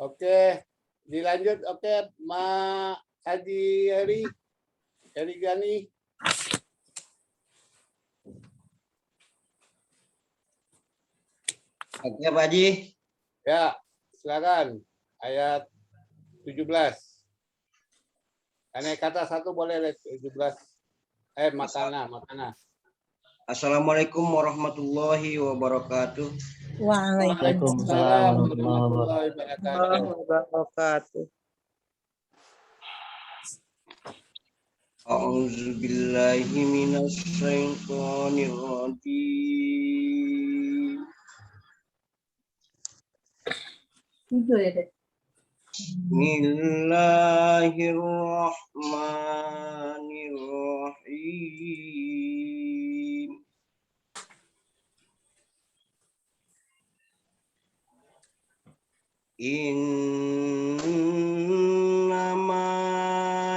Oke, dilanjut. Oke, Ma Haji Heri Gani. Oke, Pak Haji. Ya, silakan. Ayat 17. Aneh kata satu boleh 17. Makana. Assalamualaikum warahmatullahi wabarakatuh. Waalaikumsalam warahmatullahi wabarakatuh. A'udzu billahi minasy syaithanir rajim. Bismillahirrahmanirrahim. Innama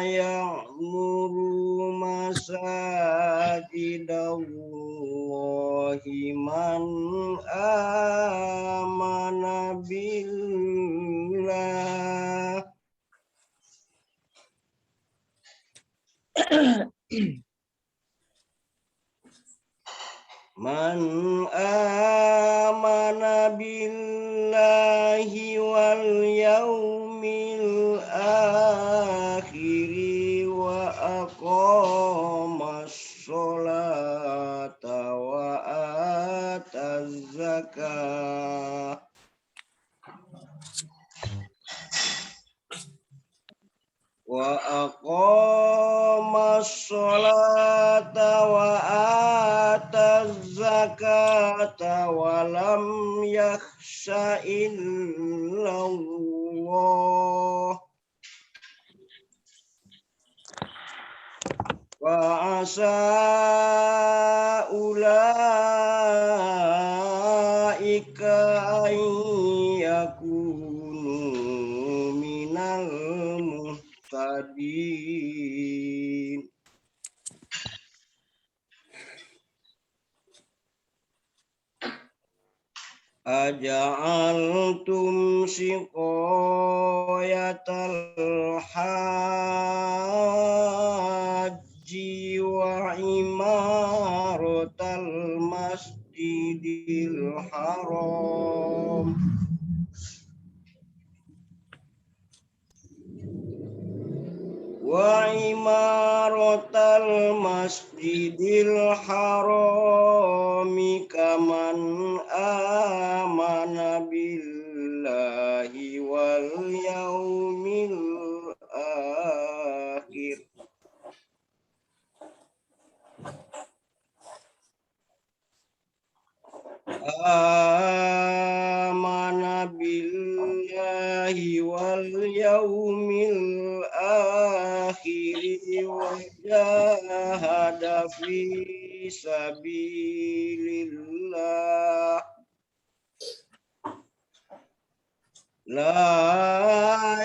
ya'muru masajidallahi man amana billah man amana billahi wal yaumil akhir wa aqamas sholata wa ataz zakah wa aqamas sholata wa ataz zakata wa lam yakhsha illallah wa asa ulaika an yakunu minal muhtadin. Aja'altum siqayatal haji wa imaratal masjidil haram wa imaratal masjidil harami kaman amana billahi wal yaumil akhir amana billahi wal yaumil akhir wa jahada fi sabilillah la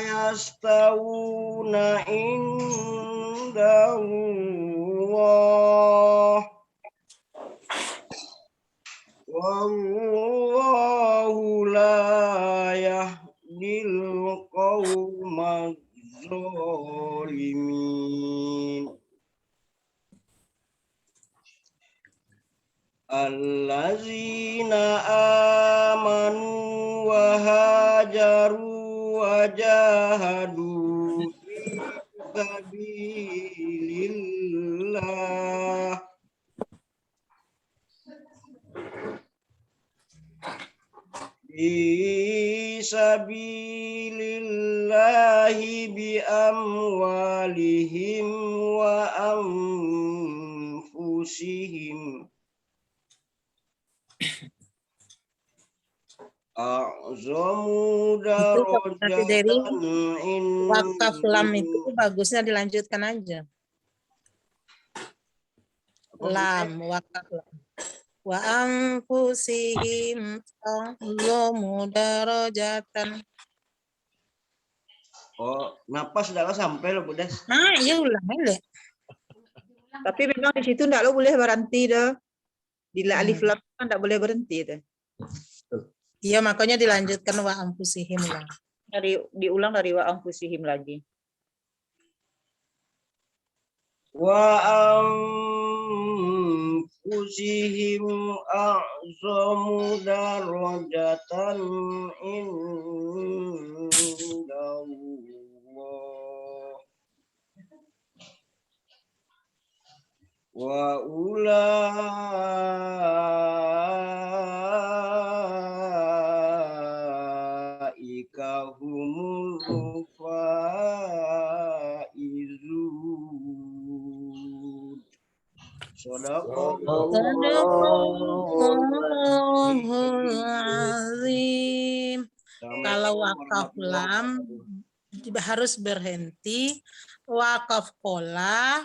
yastawuna indallah wallahu la yahdil qawmaz zalimin. Allazina amanu wa hajaru wa jahadu fi sabilillah Bisabilillahi bi amwalihim wa anfusihim a'zamu darajatan Wakaf lam itu bagusnya dilanjutkan aja. Lam, wakaf lam. Wa anfusihim a'zamu darajatan. Oh, napas sudah sampai lo Bunda. Nah, iya ulang aja. Tapi memang di situ enggak lo boleh berhenti dah. Bila alif lam kan enggak boleh berhenti dah. Iya, makanya dilanjutkan wa anfusihim lah. diulang dari wa anfusihim lagi. Wa anfusihim a'zamu darajatan indallah wa ulaika humul faizun. Sadaqallahul azim. Kalau wakaf lam harus berhenti, wakaf kola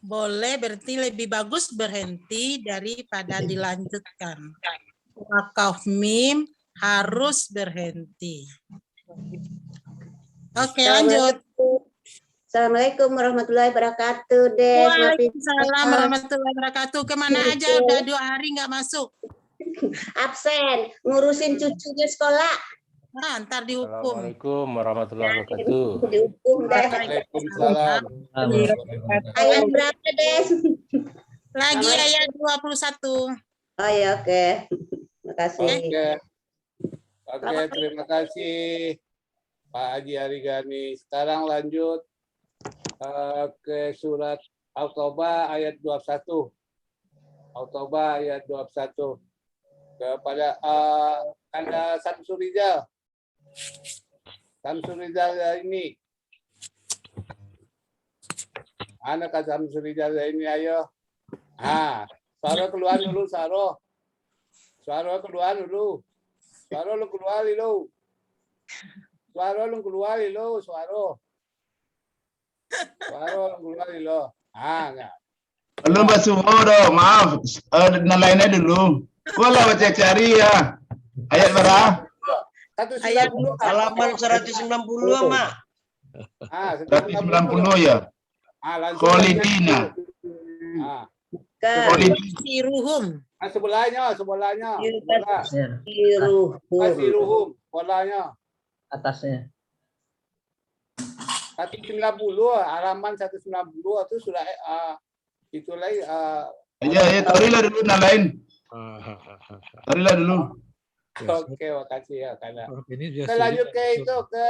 boleh berhenti, lebih bagus berhenti daripada dilanjutkan. Wakaf mim harus berhenti. Oke, lanjut. Assalamualaikum warahmatullahi wabarakatuh, Des. Waalaikumsalam warahmatullahi wabarakatuh. Kemana aja? Udah 2 hari nggak masuk. Absen, ngurusin cucunya sekolah. Nah, ntar dihukum. Assalamualaikum warahmatullahi wabarakatuh. Dihukum, Des. Waalaikumsalam. Ayat berapa, Des? Lagi ayat 21. Oh ya, oke. Makasih. Oke, terima kasih Pak Haji Arigani. Sekarang lanjut ke surat Al-Taubah ayat 21. Al-Taubah ayat 21. Kepada Anda Samsul Rizal. Samsul Rizal ini. Anak Samsul Rizal ini, ayo. Suara keluar dulu, Suara. Suara keluar dulu. Suara lu keluar dulu. Suara lu keluar dulu, Suara. Suara lu keluar dulu. Enggak. Belum semua dong, maaf. Nalainnya dulu. Gua lah baca cari ya. Ayat berapa? Ayat Halaman 190, Mak. 190 ya. Kolidina. Siruhum. Sebelahnya. Siruhum. Polanya. Atasnya. 190, halaman 190 itu sudah itu lagi. Ya, tarilah dulu nalain. Tarilah dulu. Oke, makasih ya karena. Kita lanjut ke itu ke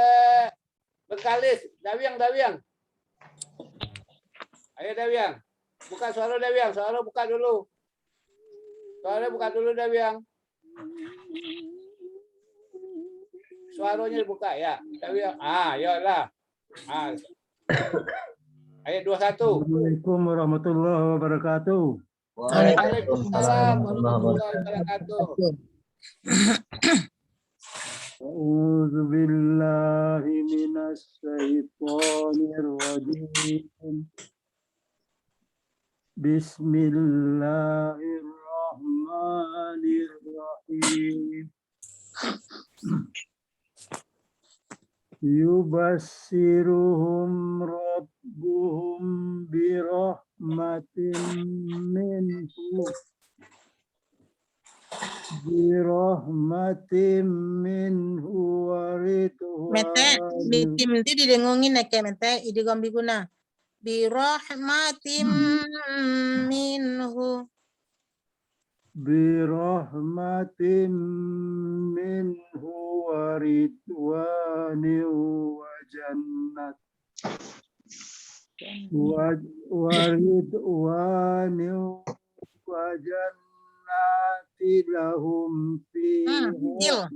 Bengkalis. Dawiang. Ayo Dawiang. Buka suara Dawiang. Suara buka dulu. Dawiang. Suaranya dibuka ya. Dawiang. Yolah. Ayat 21. Assalamualaikum warahmatullahi wabarakatuh. Waalaikumsalam warahmatullahi wabarakatuh. A'udzu billahi minasy syaithanir rajim. Bismillahirrahmanirrahim. Yubassiruhum rabbuhum birahmatin minhu wa ridwan. Mete, dimti didengungin neke mete, idigombi guna. Birahmatim minhu. Birahmatin minhu wa ridwani wa jannat wa ridwani wa jannati lahum fiha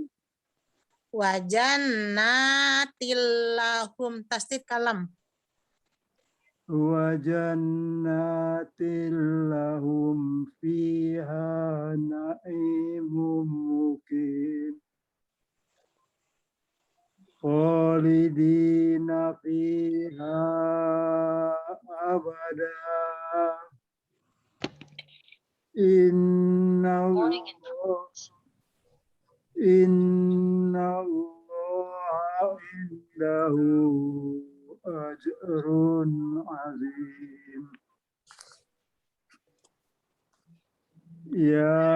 Wa jannatil lahum tasdid kalam. wa jannatin lahum fiha na'imun muqim khalidina fiha abada inna Allah indahu ajrun azim. Ya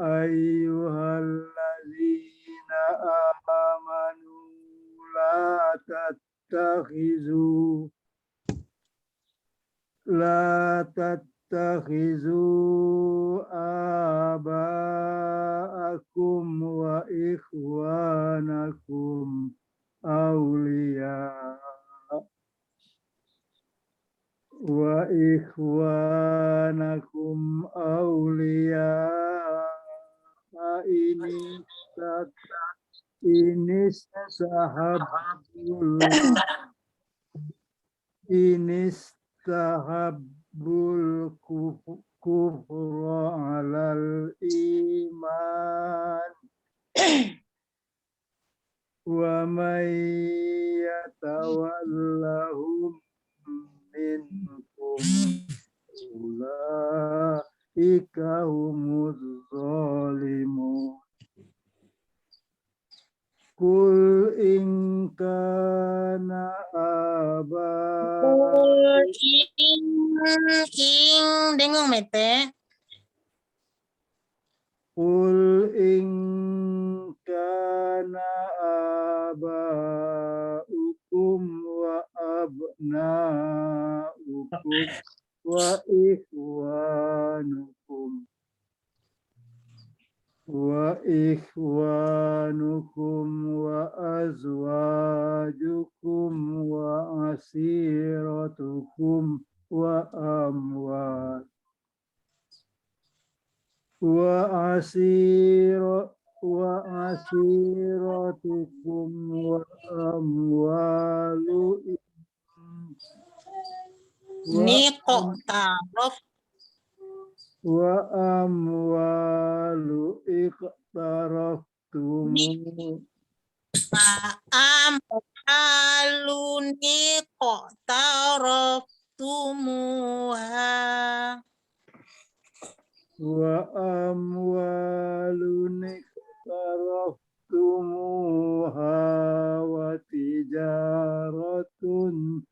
ayyuhalladzina amanu wa ikhwanakum awliya istahabbul kufra alal iman wa may yatawallahum minkum ulaika humuz zalimun. Kul in kana ing dengung mete. Qul in kana aba'ukum wa abna'ukum wa ikhwanukum wa azwajukum wa asiratukum wa asiratukum Niko tarof wa amwalu iqtaraftum aluni kok tarof tumuha wa amwalun iqtaraftumuha wa tijaratun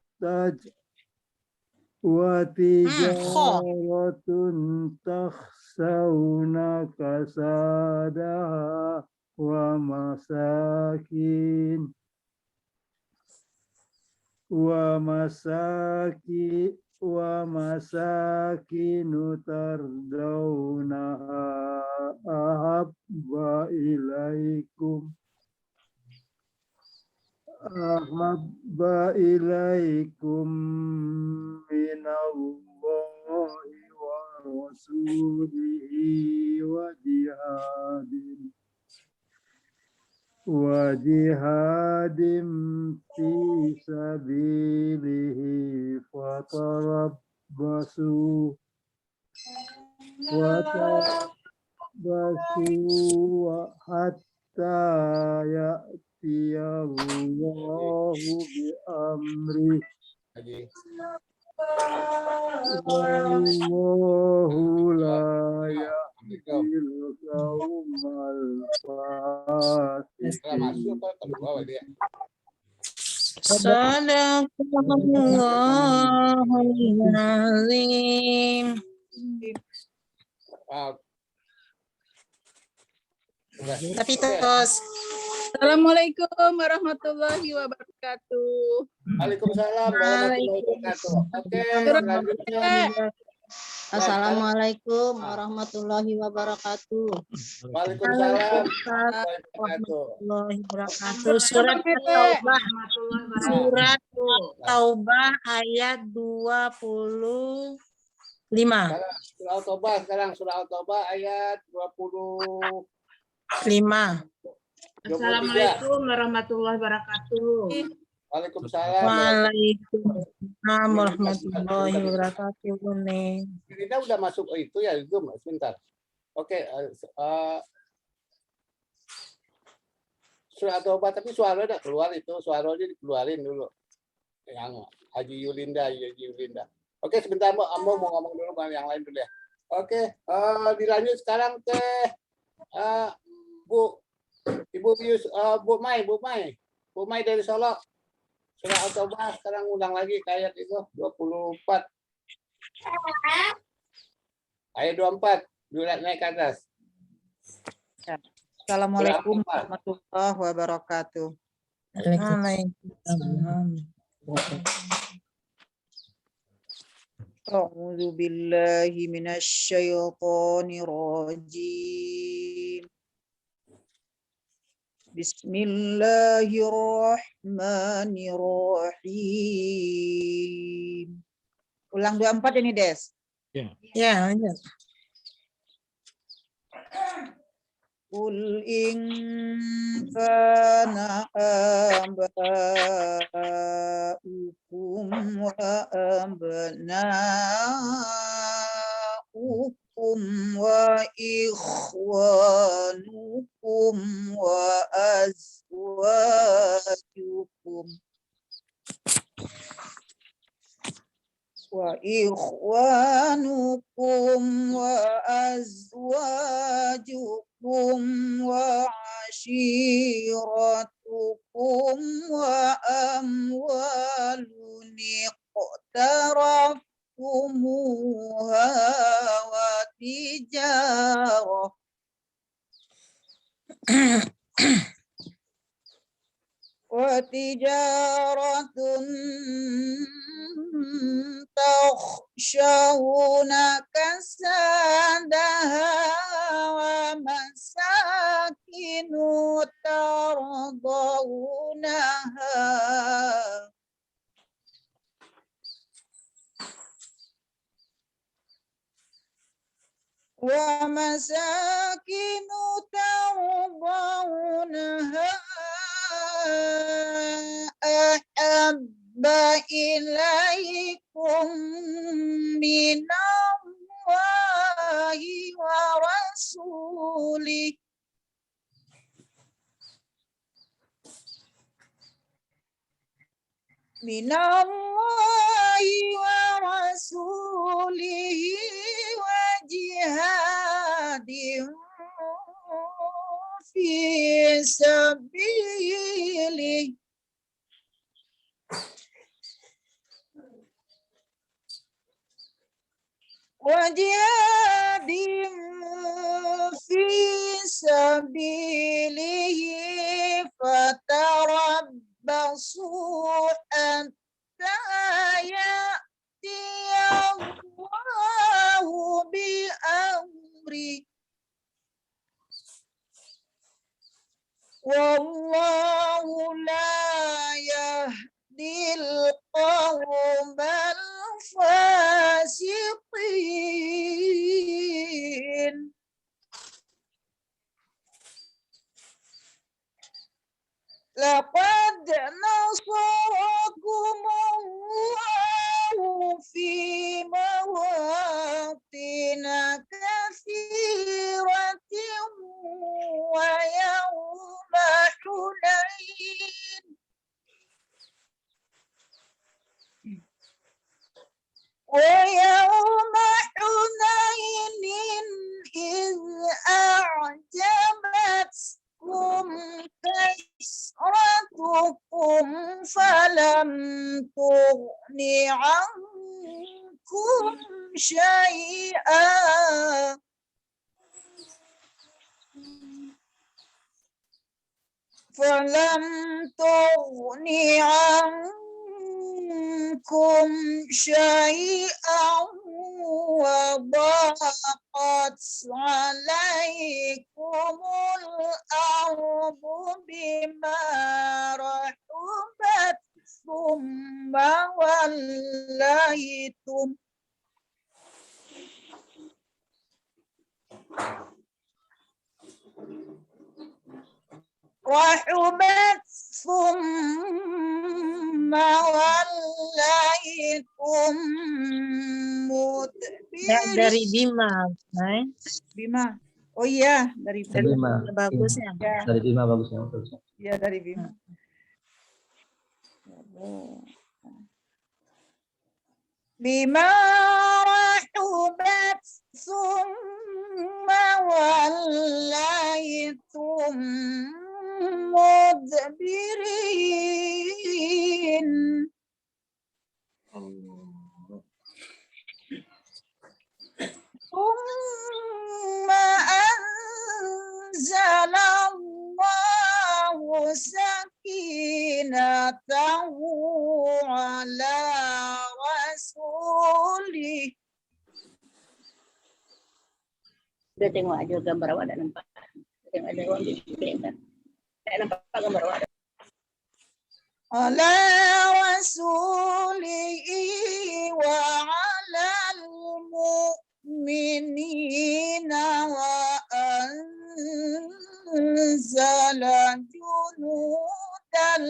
takhsawna kasadaha wa masakinu tardawnaha ahabba ilaikum minallahi wa rasulihi wa jihadin fi sabilihi fatarabbasu hatta ya'tiyallahu bi amri wallahu la yahdil qaumal fasiqin. Sadaqallahul azim. Tapi terus Assalamualaikum warahmatullahi wabarakatuh. Waalaikumsalam warahmatullahi wabarakatuh. Oke, selanjutnya. Assalamualaikum warahmatullahi wabarakatuh. Waalaikumsalam warahmatullahi wabarakatuh. Surat Taubah. Surat Taubah ayat 25. Surah Al-Taubah sekarang, Surah Al-Taubah ayat 25. Assalamualaikum warahmatullahi wabarakatuh. Waalaikumsalam. Waalaikumsalam warahmatullahi wabarakatuh. Kita udah masuk itu ya, itu sebentar. Oke, Surah Taubah tapi suara udah keluar itu, suaranya dikeluarin dulu. Yang Haji Yulinda. Oke, sebentar mau ngomong dulu dengan yang lain dulu ya. Oke, dilanjut sekarang ke Bu Mai dari Solo. Surah Al-Taubah sekarang ulang lagi ke ayat itu 24. Ayat 24, naik ke atas. Assalamualaikum warahmatullahi wabarakatuh. A'udzu billahi minasy syaithanir rajim. Bismillahirrahmanirrahim. Ulang 24 ini, Des. Ya, lanjut. Qul in kana aba'ukum wa abna'ukum wa ikhwanukum wa azwajukum wa azwajukum wa ashiratukum wa amwalun iqtaraftumuha wa tijaratun takhshawna kasadaha wa masakinu tardawnaha ahabba ilaikum minallahi wa rasulih wa jihadin fi sabilihi fatarabbasu hatta ya'tiyallahu bi amri wallahu la yahdil qawmal fasiqin. Laqad nasarakumullahu fi mawatina katsiratin wa yawma Hunain إذ أعجبتكم كثرتكم فلم تغن عنكم شيئا وضاقت عليكم الأرض بما رحبت ثم وليتم ثم وليتم مدبرين. Dari Bima, Bima. Oh iya, dari Bima. bagus ya. Ya. Dari Bima bagusnya. Ya, dari Bima. Bima rahubat summa walaitum mudbirin. Summa anzalallahu sakinatahu ala rasulih. Udah tengok aja gambar awak dah nampak. Tengok ada orang di ala rasulihi wa alal mu'minina wa anzala junudan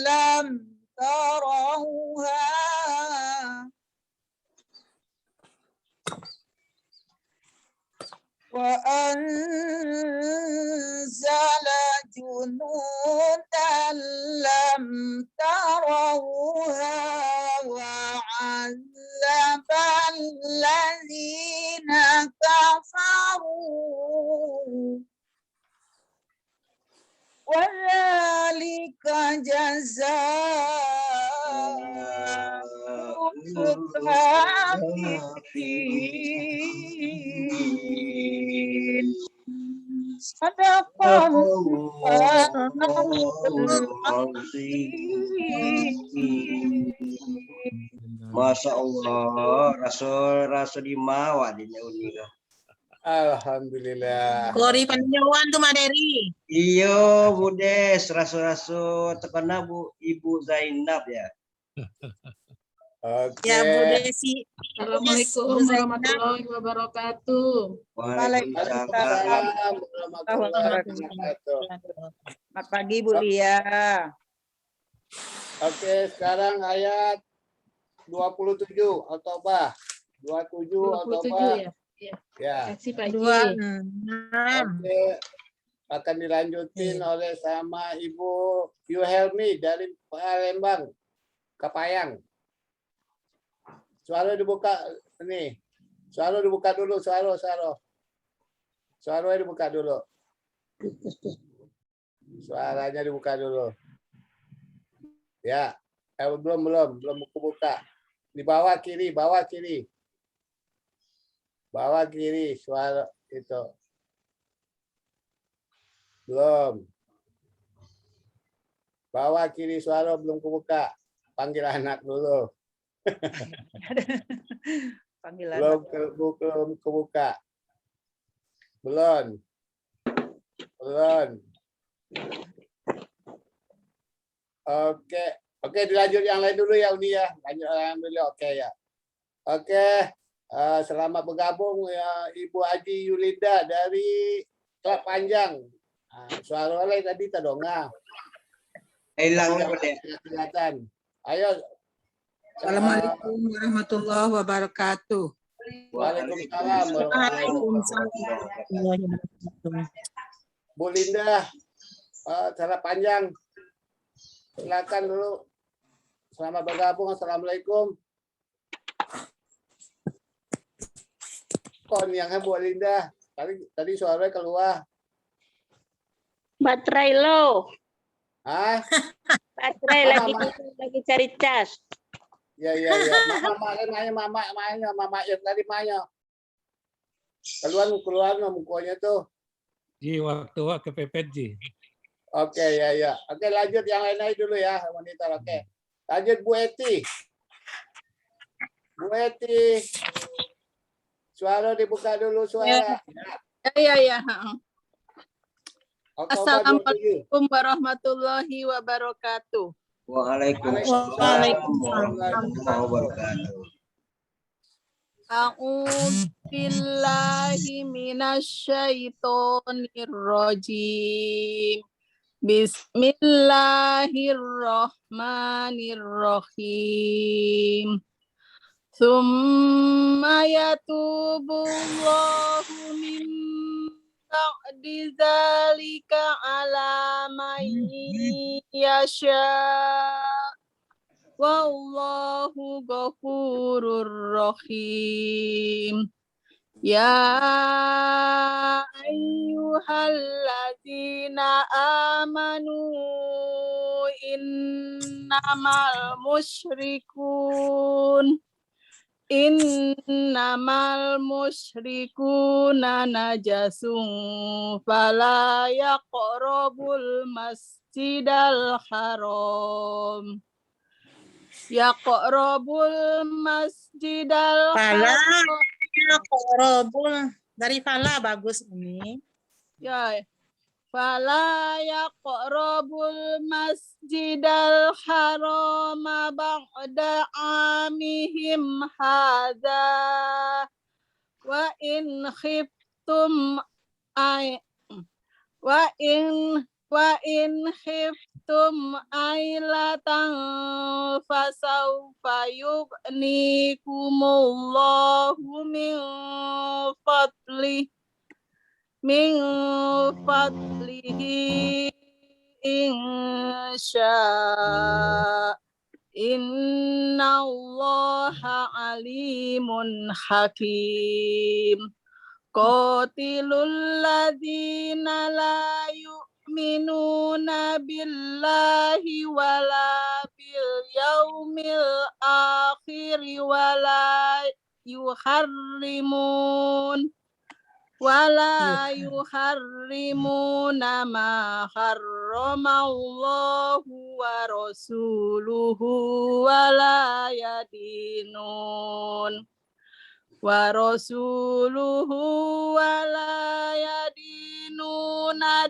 lam tarawha wa anzala junudan lam tarawha wa 'adzabal ladzina kafaru wa dzalika jazaa'ul kafirin. Masya Allah, Rasul di mawa di unika. Alhamdulillah. Kori peninjauan tuh Maderi. Iyo, Budes, Rasul terkena Ibu Zainab ya. Oke. Ya Bu Desi. Assalamualaikum warahmatullahi wabarakatuh. Waalaikumsalam. Warahmatullahi wabarakatuh. Selamat pagi Bu Lia. Oke, sekarang ayat 27 At-Taubah. 27 At-Taubah. 27 ya. Ya. Kasih Pak Ji. 26. Oke. Akan dilanjutin oleh sama Ibu Yuhelmi dari Palembang, Kapayang. Suara dibuka nih. Suara dibuka dulu, suara. Suaranya dibuka dulu. Suaranya dibuka dulu. Ya. Belum buka. Di bawah kiri. Bawah kiri suara itu. Belum. Bawah kiri suara belum kebuka. Panggil anak dulu. Panggilan. Belum kebuka. Belum. Oke, dilanjut yang lain dulu ya Uni ya. Lanjut yang dulu, oke ya. Oke, selamat bergabung ya Ibu Haji Yulinda dari Kelab Panjang. Suara lain tadi tadonga. Hilang kelihatan. Ayo. Assalamualaikum warahmatullahi wabarakatuh. Waalaikumsalam. Bu Linda, cara panjang. Silakan dulu. Selamat bergabung. Assalamualaikum. Kon yang Bu Linda. Tadi suaranya keluar. Baterai low. Hah? Baterai lagi cari cas. Ya. Mama ya tadi Maya. Keluar mukanya tuh. Ji, waktu kepepet Ji. Oke, ya. Oke, lanjut yang lain dulu ya, monitor. Oke. Lanjut Bu Eti. Bu Eti. Suara dibuka dulu suara. Ya. Oktober 27. Assalamualaikum warahmatullahi wabarakatuh. Waalaikumsalam warahmatullahi wabarakatuh. A'udzu billahi minasyaitonir rajim. Bismillahirrahmanirrahim. Tsumma yatubullahu min ba'di dzalika 'ala man yasha. Wallahu ghafurur rahim. Ya ayyuhalladzina amanu innamal musyrikuna najasun fala yaqrabul masjidal haram. Yaqrabul masjidal haram. Korobul dari Fala bagus ini. Ya. فلا يقربوا المسجد الحرام بعد عامهم هذا وإن خفتم عيلة فسوف يغنيكم الله من فضله إن شاء إن الله عليم حكيم قاتلوا الذين لا يؤمنون بالله ولا باليوم الآخر ولا يحرمون ما حرم الله ورسوله ولا يدينون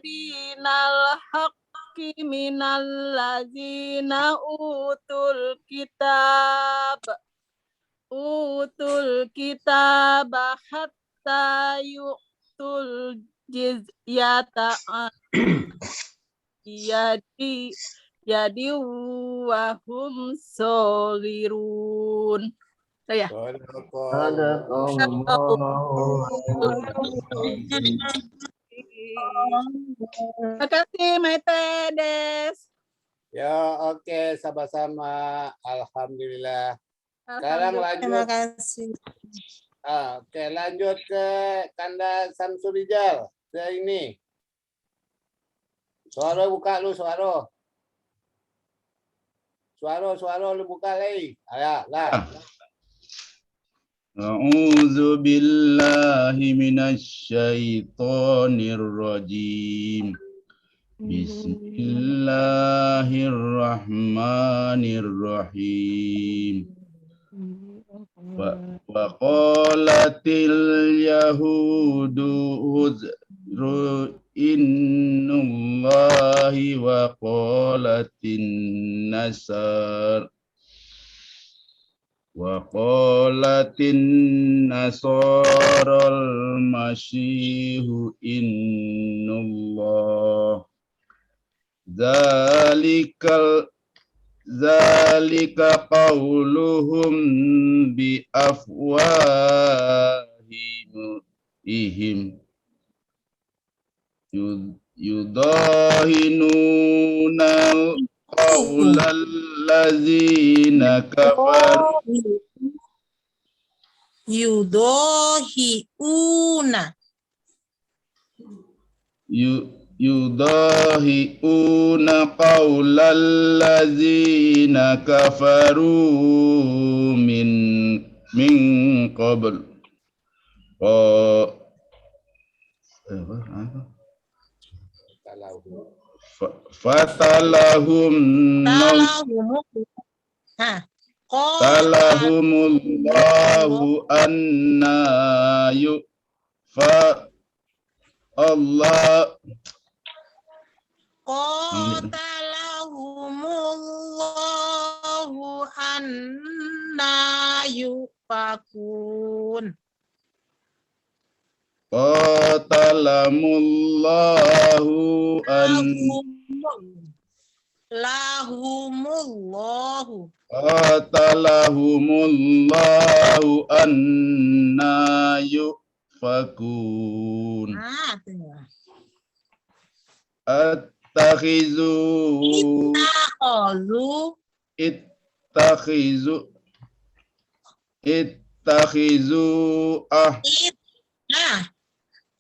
دين الحق من الذين أوتوا الكتاب حتى يؤتوا الجزية عن يد وهم صاغرون. Ya. Terima kasih Metedes. Ya, oke, sama-sama. Alhamdulillah. Sekarang lanjut. Terima kasih. Oke, lanjut ke Kanda Samsurijal. Ke ini. Suara buka lu, suara. Suara lu buka lagi. Ayo, lah. A'udzu billahi minasy syaithanir rajim. Bismillahirrahmanirrahim. Wa qalatil yahudu uzru innallahi wa qalatin nasar nasaral masyihu innallah zalika qauluhum bi afwahihim yudahinuna qaulal ladzina kafaru yudahiuna qaulal ladzina kafaru min qabl talahumullahu anna yufa Allah Qatalahumullahu anna yufakun. Qatalamullahu anna yufakun.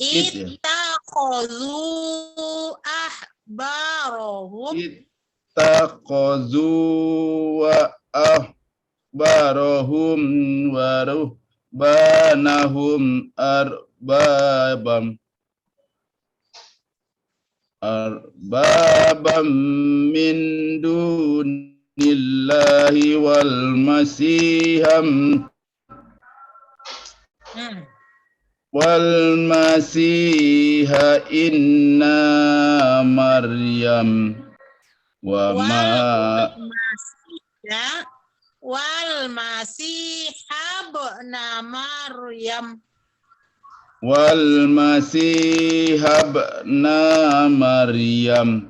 Ittakhadhu ahbarahum wa ruhbanahum arbabam min dunillahi wal masiham wal masiha inna Maryam wa ma Ya, wal masih ibna Maryam. wal masiha ibna Maryam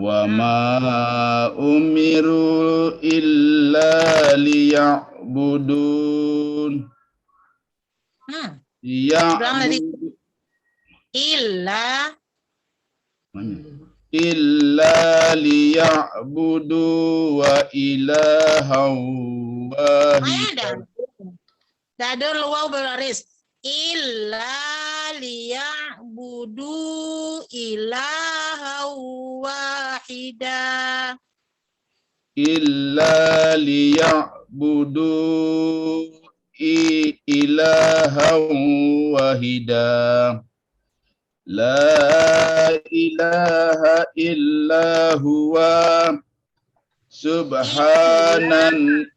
wa ma umiru illa liya'budun Ulang lagi. illa liya'budu wa ilaha wahid. Dadul waw berbaris. Illa liya'budu ilaha wahida. Illa liya'budu ilaha wahida. La ilaha illa huwa subhanahu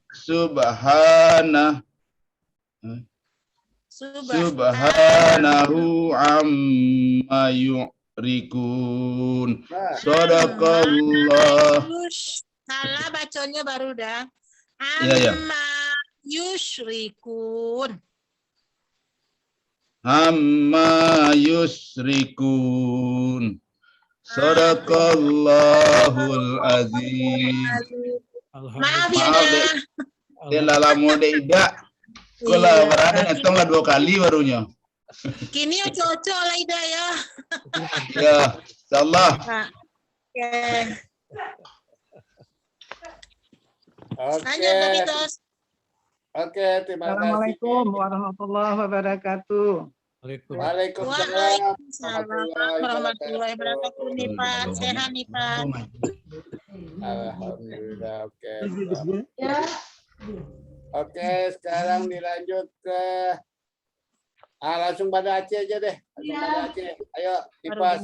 amma yu'rikun. Sadaqallah. Salah bacanya baru dah. Iya. Amma yusyrikun. Amma yusrikun. Sadaqallahul azim. Maaf ya dah. Dia lalamu ida. Kula berani ngetong lah 2 kali barunya. Kini cocok lah Ida ya. Ya, insyaallah. Lanjut Kapitos. Oke, terima kasih. Assalamualaikum warahmatullahi wabarakatuh. Waalaikumsalam warahmatullahi wabarakatuh nih Pak. Sehat nih Pak. Alhamdulillah. Oke. Oke, sekarang dilanjut ke langsung pada Aceh aja deh. Langsung pada Aceh. Ayo, Ipas.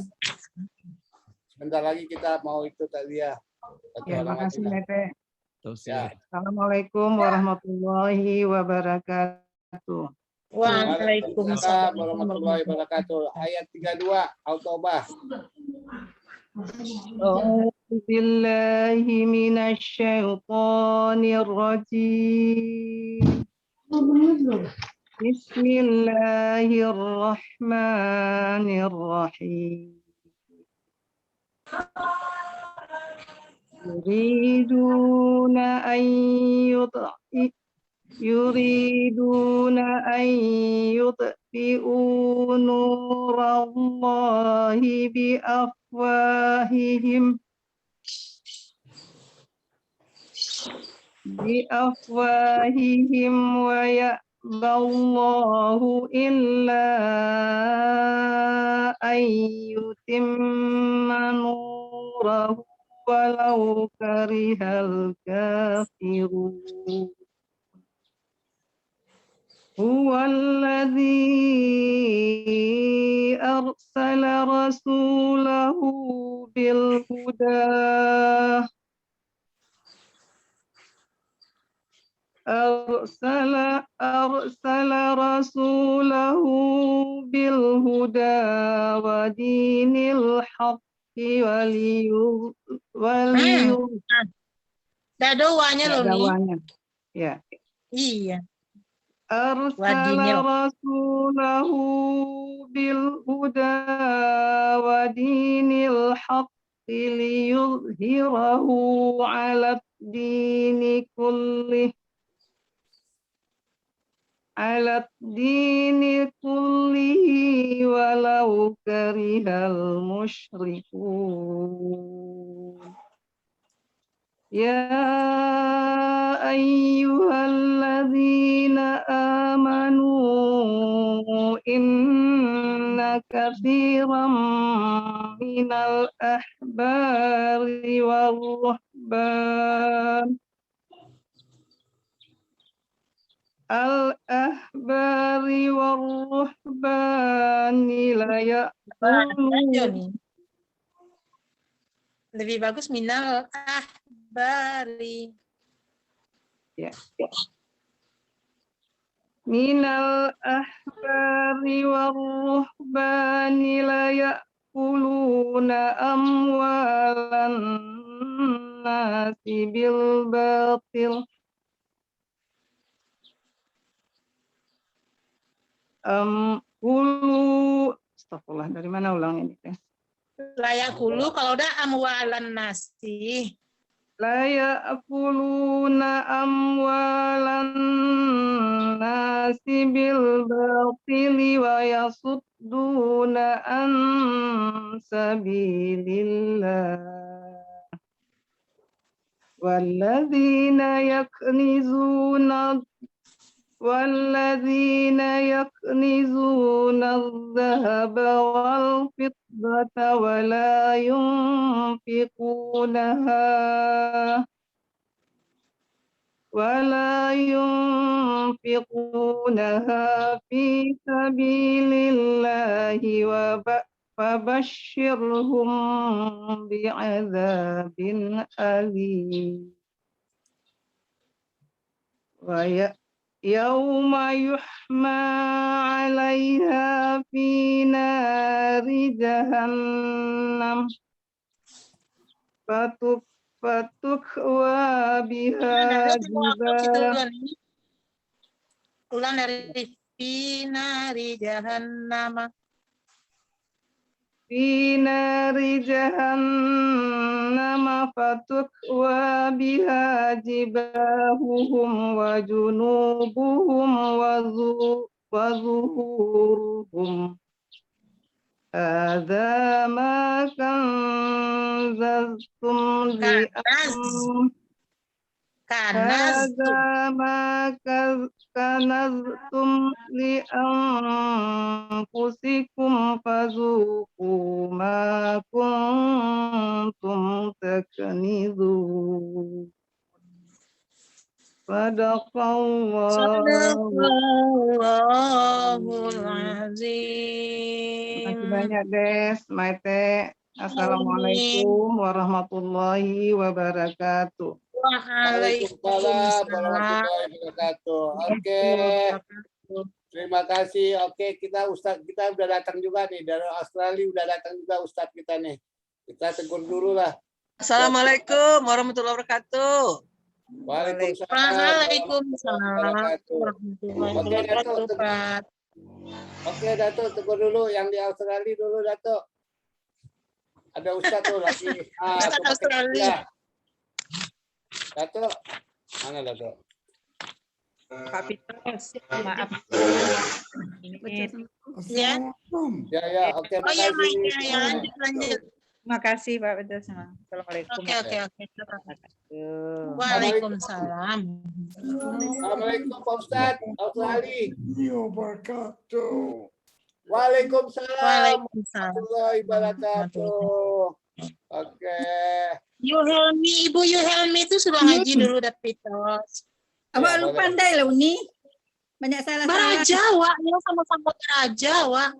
Sebentar lagi kita mau itu tadi ya. Terima kasih Mete. Ya. Assalamualaikum warahmatullahi wabarakatuh. Waalaikumsalam warahmatullahi wabarakatuh. Ayat 32 Al-Taubah. A'udzu billahi minasy syaithanir rajim. Bismillahirrahmanirrahim. يريدون أن يطفئوا نور الله بأفواههم ويأبى الله إلا أن يتم نوره ولو كره الكافرون هو الذي أرسل رسوله بالهدى ودين الحق Dadoanya loh nih. Ya. Iya. أرسل رسوله بالهدى ودين الحق ليظهره على الدين كله ولو كره المشركون يا أيها الذين آمنوا إن كثيرا من الأحبار والرهبان ليأكلون Lebih bagus minal ahbari. Ya. minal ahbari warruhbani la ya'kuluna amwalan nasi bil batil astagfirullah, dari mana ulang ini teh? Layak hulu kalau udah amwalan nasi. La ya'kuluna amwalan nasi bil batili wa yasudduna an sabilillah walladzina yaknizuna adh-dhahaba wal fiddata wa la yunfiqunaha fi sabilillahi fabashshirhum bi'adzabin alim. Wa yawma yuhma 'alaiha fi nari jahannam fatukwa biha jibah. Ulang dari finari jahannam. Fi nari jahannam fatukwa biha jibahuhum wa junubuhum wa zuhuruhum. Hadza ma kanzaztum li kanaztum li anfusikum fazuqu ma kuntum taknizun. Sadaqallahul azim. Terima kasih banyak Des, Maite. Assalamualaikum warahmatullahi wabarakatuh. Waalaikumsalam warahmatullahi wabarakatuh. Oke. Terima kasih. Oke, kita udah datang juga nih dari Australia, udah datang juga Ustadz kita nih. Kita tegur dulu lah. Assalamualaikum warahmatullahi wabarakatuh. Waalaikumsalam. Oke, Datuk. Oke, Datuk, tegur dulu yang di Australia dulu, Datuk. Ada Ustadz tuh lagi. Ustadz Australia. Datuk, mana Datuk? Pak Peter, maaf. Ya. Ya, oke, Oh ya, makasih. ya, lanjut. Terima kasih Pak Peter. Assalamualaikum. Oke. Waalaikumsalam. Assalamualaikum Pak Ustadz Australia. Waalaikumsalam warahmatullahi wabarakatuh. Oke. Ibu Yuhelmi itu sudah ngaji dulu tapi terus. Awak lu pandai lah Uni. Banyak salah. Bahasa Jawa, ya sama-sama bahasa Jawa.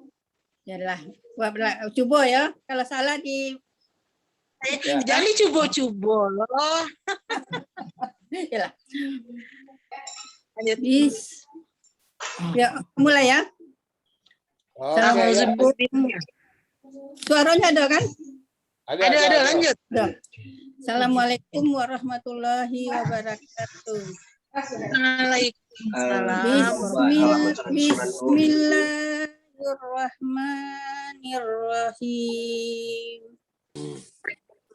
Yalah, coba ya. Kalau salah di Jadi coba-coba loh. Yalah. Lanjut. Ya, mulai ya. Suaranya ada kan? Ada, lanjut. Assalamualaikum warahmatullahi wabarakatuh. Bismillahirrahmanirrahim.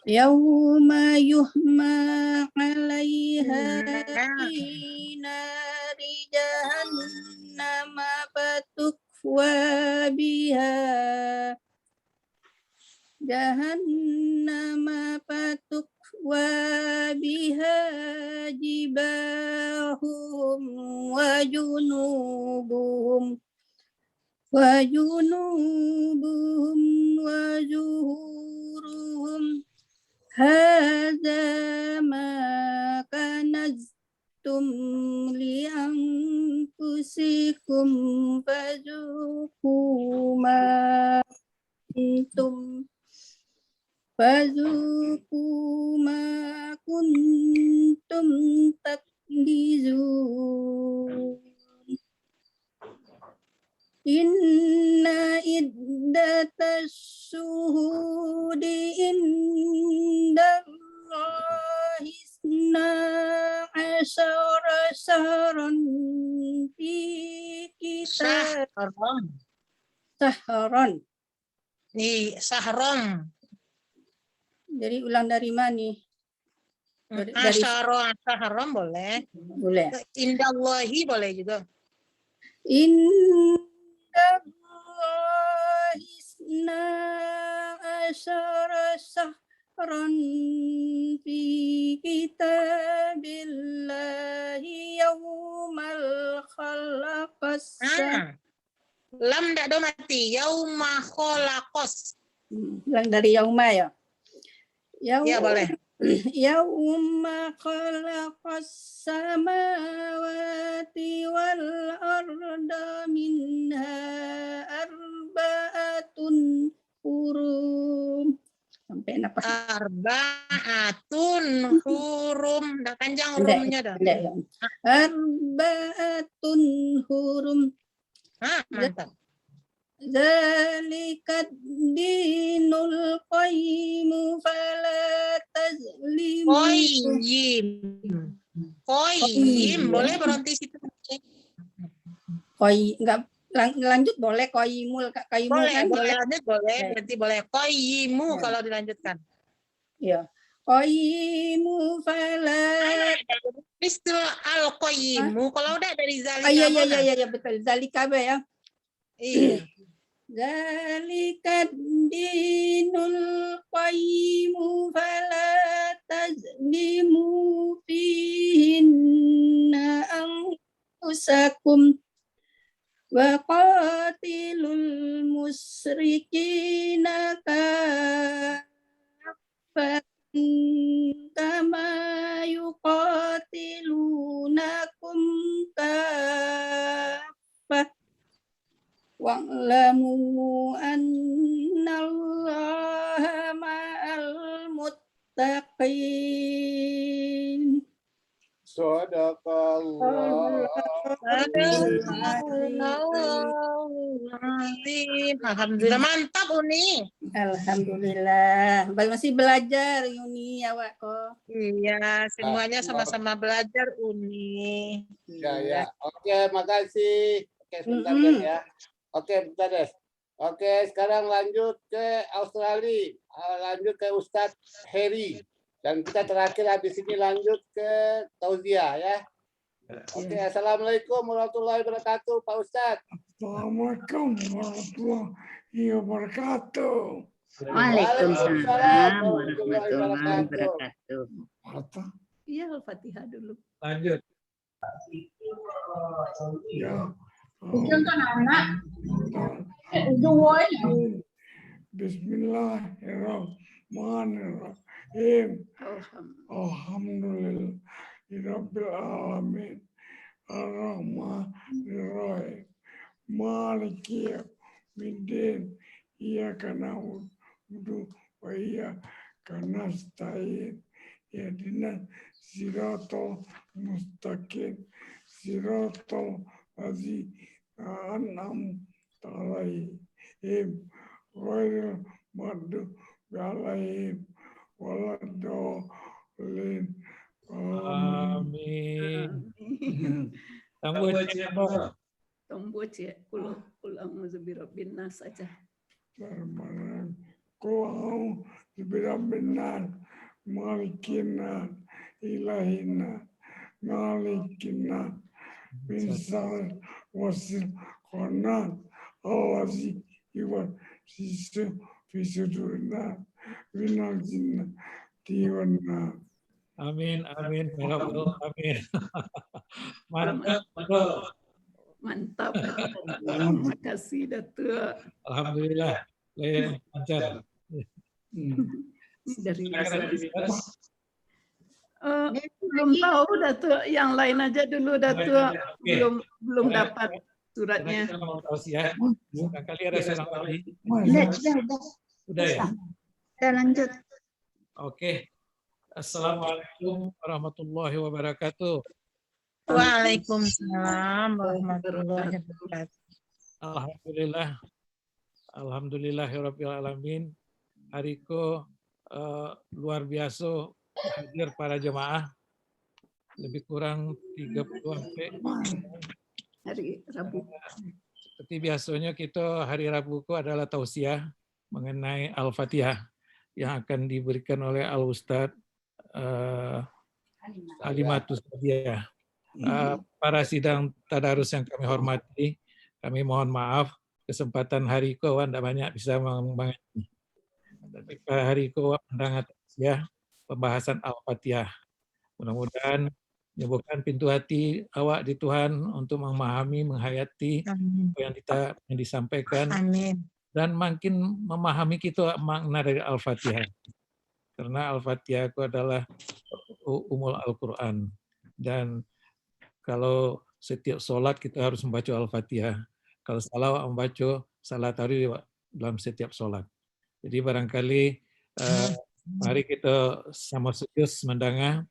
Yauma yuhma 'alaiha fi nari jahannam fatukwa biha jibahum wa junubuhum wa zuhuruhum hadza ma kanaztum li anfusikum fazuqu ma kuntum taknizun. asyara syahran fi kitab sahron. Sahron. Jadi ulang dari mana? Dari Sahron boleh. boleh. Indallahi boleh juga. Indallahi isna asyara syahran fi kitabillahi yaumal khalaqas. Lam ndak do mati. Yauma khalaqas. Ulang dari yauma ya. Ya boleh. Yauma khalaqas samawati wal arda minha arba'atun hurum. Sampai apa? Arba'atun hurum. Ndak panjang rumnya dah. Arba'atun hurum. Mantap. Zalikat dinul qayyimu fala tazlimu. Qayyim boleh berhenti situ. Enggak lanjut boleh qayyimul qayyimu Boleh, kan? boleh lanjut boleh, berarti boleh qayyimu kalau dilanjutkan. Iya. Qayyimu fala Istilah al-qayyimu kalau udah dari zalika. iya betul. Zalika ya. Iya. Zalikat dinul qayyimu fala tazlimu fihinna anfusakum wa qatilul musyrikina kaffatan kama yuqatilunakum kaffah wa'lamu annallaha ma'al muttaqin. Sadaqallah. Alhamdulillah mantap Uni. Alhamdulillah. Masih belajar Uni awak kok. Iya, semuanya sama-sama belajar Uni. Ya. Oke, makasih. Oke, sebentar Des ya. Oke, bentar Des. Oke, sekarang lanjut ke Australia. Lanjut ke Ustadz Heri. Dan kita terakhir habis ini lanjut ke Tauzia ya. Oke, Assalamualaikum warahmatullahi wabarakatuh, Pak Ustadz. Assalamualaikum warahmatullahi wabarakatuh. Waalaikumsalam warahmatullahi wabarakatuh. Iya, Al-Fatihah dulu. Lanjut. Ya. Bismillahirrahmanirrahim. Alhamdulillahirabbil alamin. Ar-Rahmanir-Rahim. Maliki yaumiddin. Iyyaka na'budu wa iyyaka nasta'in. Ihdinas siratal mustaqim. Siratal ladzina an'amta 'alaihim ghairil maghdubi alaihim waladdallin. Amin. Tombol cek ulang birabbin nas aja. Kau birabbin malikina ilahina malikina misal wasil konan awazi iwan sisu fisudurna winal jinna diwana. Amin. Amin. Amin. Mantap. Terima kasih Datuk. Alhamdulillah. Lancar. Dari belum tahu Datuk, yang lain aja dulu Datuk. Belum dapat suratnya. Kali ada seorang lagi. Udah ya. Kita lanjut. Oke. Assalamualaikum warahmatullahi wabarakatuh. Waalaikumsalam warahmatullahi wabarakatuh. Alhamdulillah. Alhamdulillahirabbil alamin. Hariko luar biasa hadir para jemaah. lebih kurang 30 sampai Hari Rabu. seperti biasanya kita hari Rabu itu adalah tausiah mengenai Al-Fatihah yang akan diberikan oleh Al-Ustadz Alimatus Sadiah. Para sidang tadarus yang kami hormati, kami mohon maaf kesempatan hari kawan tidak banyak bisa mengerti. Tapi hari kawan mendengar tausiah pembahasan Al-Fatihah. Mudah-mudahan menyembuhkan pintu hati awak di Tuhan untuk memahami, menghayati apa yang disampaikan. Amin. Dan makin memahami kita makna dari Al-Fatihah. Karena Al-Fatihah itu adalah umul Al-Quran. Dan kalau setiap sholat kita harus membaca Al-Fatihah. Kalau salah membaca salah tadi dalam setiap sholat. Jadi barangkali mari kita sama serius mendengar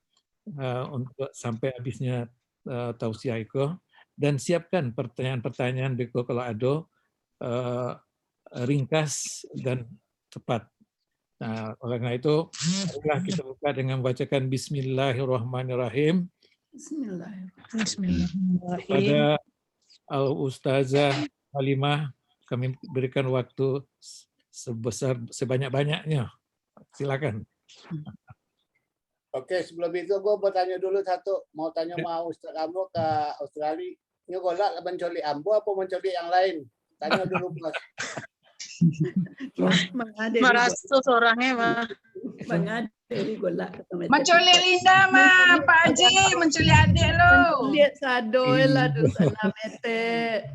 untuk sampai habisnya tausiah itu, dan siapkan pertanyaan-pertanyaan beko kalau ada ringkas dan cepat. Nah, oleh karena itu, marilah kita buka dengan membacakan Bismillahirrahmanirrahim. Bismillahirrahmanirrahim. Pada Al-Ustazah Halimah, kami berikan waktu sebanyak-banyaknya. Silakan. Oke, sebelum itu gue mau tanya dulu satu. Mau tanya mau Ustaz Ambo ke Australia. Ini golak menculik Ambo apa menculik yang lain? Tanya dulu, Mas. Merasa orangnya mah. Mengadili golak. Menculik Linda mah, Pak Haji. Menculik adik lo. Lihat sadoy lah tu salam ete.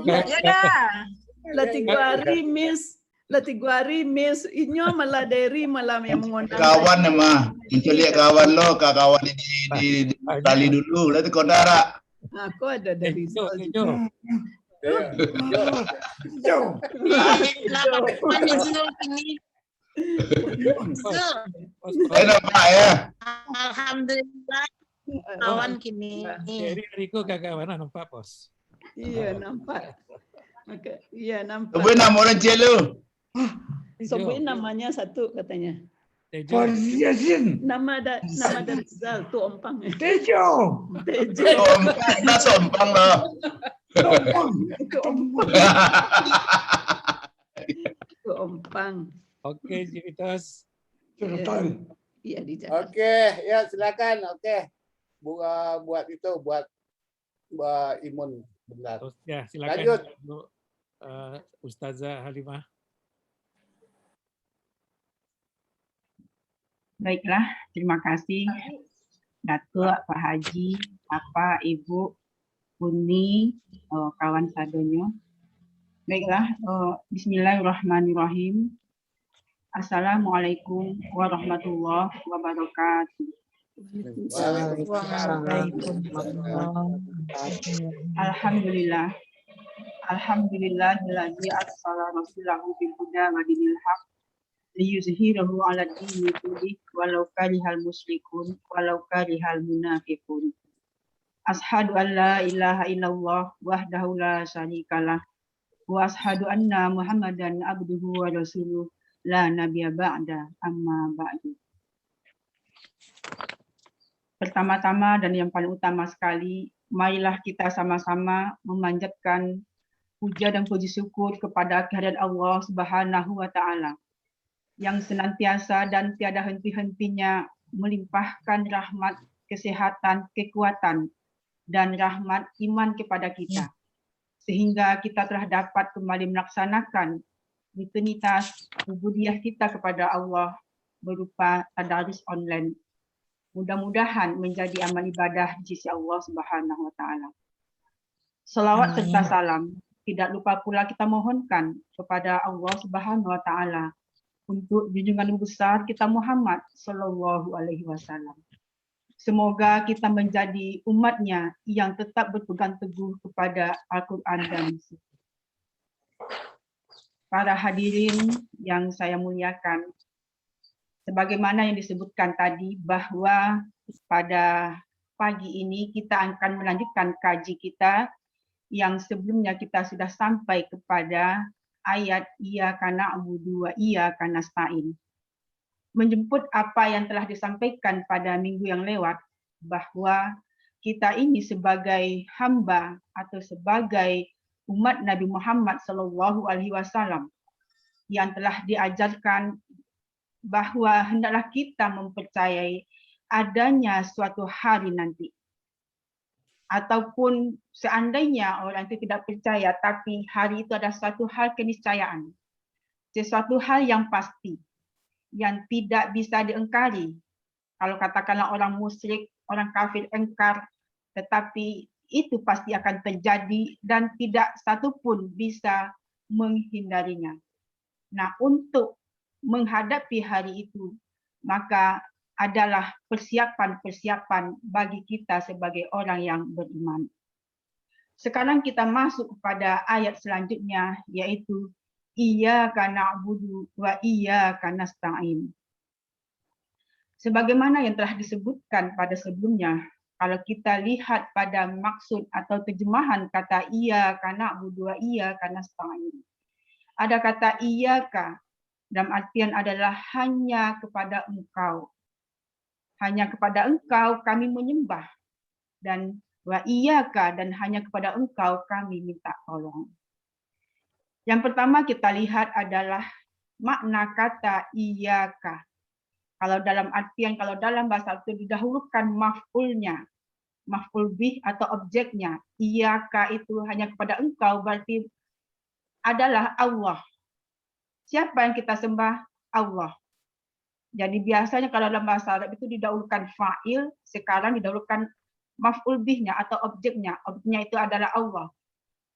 Ya dah. Lah 3 hari miss. Lah 3 hari miss. Inyo malah dari malam yang mengundang. Kawan mah, menculik kawan lo, kawan di tali dulu, lalu kau darah. Aku ada dari Alhamdulillah kawan kini. Jadi Riko kawan nampak pos. Iya nampak. Oke, iya nampak. Coba nama orang celo. Sebut namanya satu katanya. Yasin. Nama dari Zal tu Ompang. Tejo. Ompang, dah sompang lah. Tu Ompang. Oke, Jivitas. Iya di jalan. Oke, ya silakan. Oke, buat itu, buat Imun benar. Ya, silakan. Lanjut. Ustazah Halimah. Baiklah, terima kasih Datuk, Pak Haji, Bapak, Ibu, Uni, kawan sadonyo. Baiklah, Bismillahirrahmanirrahim. Assalamualaikum warahmatullahi wabarakatuh. Alhamdulillah. Alhamdulillahilladzi arsala rasulahu bil huda wa dinil haq liyuzhirahu 'ala dini kullihi walau karihal musyrikun walau karihal munafiqun. Ashhadu an la ilaha illallah wahdahu la syarikalah wa ashhadu anna Muhammadan abduhu wa rasuluh la nabiyya ba'da amma ba'du. Pertama-tama dan yang paling utama sekali, marilah kita sama-sama memanjatkan puja dan puji syukur kepada kehadirat Allah Subhanahu wa taala yang senantiasa dan tiada henti-hentinya melimpahkan rahmat, kesehatan, kekuatan dan rahmat iman kepada kita, sehingga kita telah dapat kembali melaksanakan rutinitas ubudiyah kita kepada Allah berupa tadarus online. Mudah-mudahan menjadi amal ibadah di sisi Allah Subhanahu wa taala. Selawat serta salam tidak lupa pula kita mohonkan kepada Allah Subhanahu wa taala untuk junjungan besar kita Muhammad sallallahu alaihi wasallam. Semoga kita menjadi umatnya yang tetap berpegang teguh kepada Al-Quran dan Sunnah. Para hadirin yang saya muliakan, sebagaimana yang disebutkan tadi bahwa pada pagi ini kita akan melanjutkan kaji kita yang sebelumnya kita sudah sampai kepada ayat Iyyaka na'budu wa iyyaka nasta'in. Menjemput apa yang telah disampaikan pada minggu yang lewat bahwa kita ini sebagai hamba atau sebagai umat Nabi Muhammad SAW yang telah diajarkan bahwa hendaklah kita mempercayai adanya suatu hari nanti. Ataupun seandainya orang itu tidak percaya, tapi hari itu adalah suatu hal keniscayaan. Sesuatu hal yang pasti, yang tidak bisa diingkari. Kalau katakanlah orang musyrik, orang kafir engkar, tetapi itu pasti akan terjadi dan tidak satu pun bisa menghindarinya. Nah, untuk menghadapi hari itu, maka adalah persiapan-persiapan bagi kita sebagai orang yang beriman. Sekarang kita masuk kepada ayat selanjutnya, yaitu Iyyaka na'budu wa iyyaka nasta'in. Sebagaimana yang telah disebutkan pada sebelumnya, kalau kita lihat pada maksud atau terjemahan kata Iyyaka na'budu wa iyyaka nasta'in, ada kata iyyaka dalam artian adalah hanya kepada engkau. Hanya kepada engkau kami menyembah, dan wa iyyaka, dan hanya kepada engkau kami minta tolong. Yang pertama kita lihat adalah makna kata iyyaka. Kalau dalam artian, kalau dalam bahasa itu didahulukan maf'ulnya, maf'ul bih atau objeknya. Iyyaka itu hanya kepada engkau, berarti adalah Allah. Siapa yang kita sembah? Allah. Jadi biasanya kalau dalam bahasa Arab itu didahulukan fa'il, sekarang didahulukan maf'ul bihnya atau objeknya. Objeknya itu adalah Allah.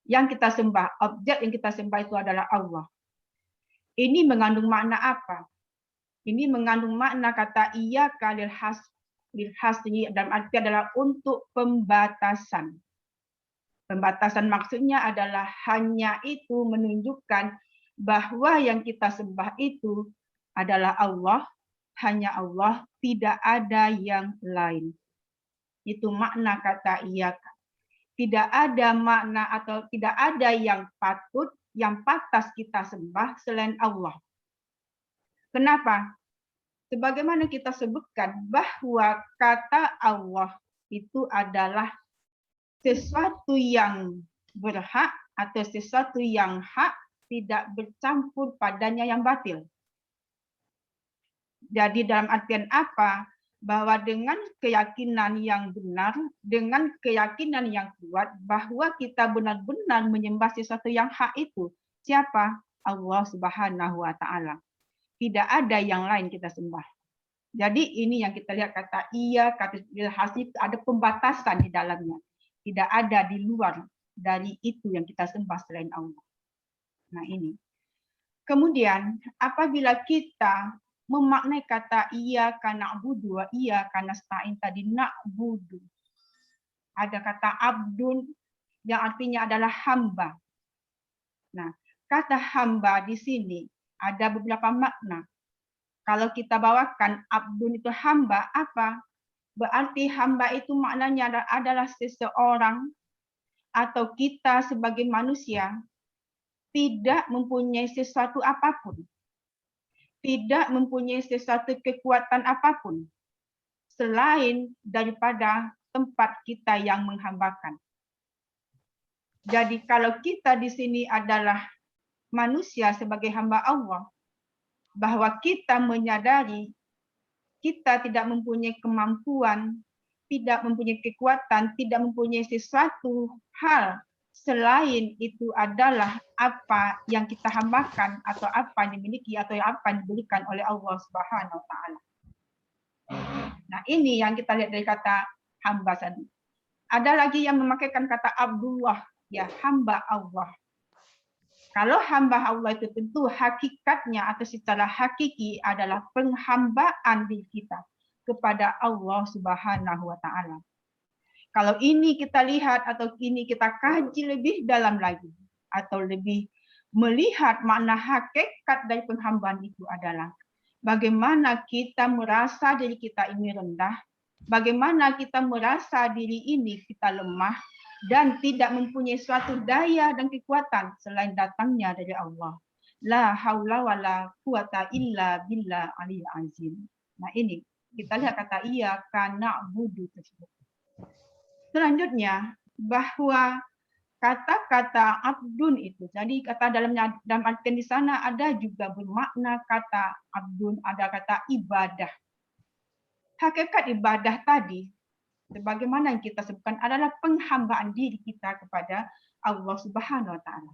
Yang kita sembah, objek yang kita sembah itu adalah Allah. Ini mengandung makna apa? Ini mengandung makna kata iyyaka lil hasri, dalam arti adalah untuk pembatasan. Pembatasan maksudnya adalah hanya itu menunjukkan bahwa yang kita sembah itu adalah Allah, hanya Allah, tidak ada yang lain. Itu makna kata iyyaka. Tidak ada makna atau tidak ada yang patut, yang pantas kita sembah selain Allah. Kenapa? Sebagaimana kita sebutkan bahwa kata Allah itu adalah sesuatu yang berhak atau sesuatu yang hak, tidak bercampur padanya yang batil. Jadi dalam artian apa? Bahwa dengan keyakinan yang benar, dengan keyakinan yang kuat, bahwa kita benar-benar menyembah sesuatu yang hak itu. Siapa? Allah Subhanahu wa Ta'ala. Tidak ada yang lain kita sembah. Jadi ini yang kita lihat kata iya, kata hasil, ada pembatasan di dalamnya. Tidak ada di luar dari itu yang kita sembah selain Allah. Nah ini. Kemudian apabila kita memaknai kata iyyaka na'budu wa iyyaka nasta'in tadi, na'budu. Ada kata abdun yang artinya adalah hamba. Nah, kata hamba di sini ada beberapa makna. Kalau kita bawakan abdun itu hamba, apa? Berarti hamba itu maknanya adalah seseorang atau kita sebagai manusia tidak mempunyai sesuatu apapun. Tidak mempunyai sesuatu kekuatan apapun selain daripada tempat kita yang menghambakan. Jadi kalau kita di sini adalah manusia sebagai hamba Allah, bahwa kita menyadari kita tidak mempunyai kemampuan, tidak mempunyai kekuatan, tidak mempunyai sesuatu hal selain itu adalah apa yang kita hambakan atau apa yang dimiliki atau apa yang diberikan oleh Allah Subhanahu wa Ta'ala. Nah ini yang kita lihat dari kata hamba tadi. Ada lagi yang memakaikan kata Abdullah, ya hamba Allah. Kalau hamba Allah itu tentu hakikatnya atau secara hakiki adalah penghambaan diri kita kepada Allah Subhanahu wa Ta'ala. Kalau ini kita lihat atau ini kita kaji lebih dalam lagi atau lebih melihat makna hakikat dari penghambaan itu adalah bagaimana kita merasa diri kita ini rendah, bagaimana kita merasa diri ini kita lemah dan tidak mempunyai suatu daya dan kekuatan selain datangnya dari Allah. La haula wala quwata illa billah aliyil azim. Nah ini Kita lihat kata iya karena budu tersebut. Selanjutnya bahwa kata-kata abdun itu, jadi kata dalam artian di sana ada juga bermakna kata abdun, ada kata ibadah. Hakikat ibadah tadi, sebagaimana yang kita sebutkan adalah penghambaan diri kita kepada Allah Subhanahu wa Ta'ala.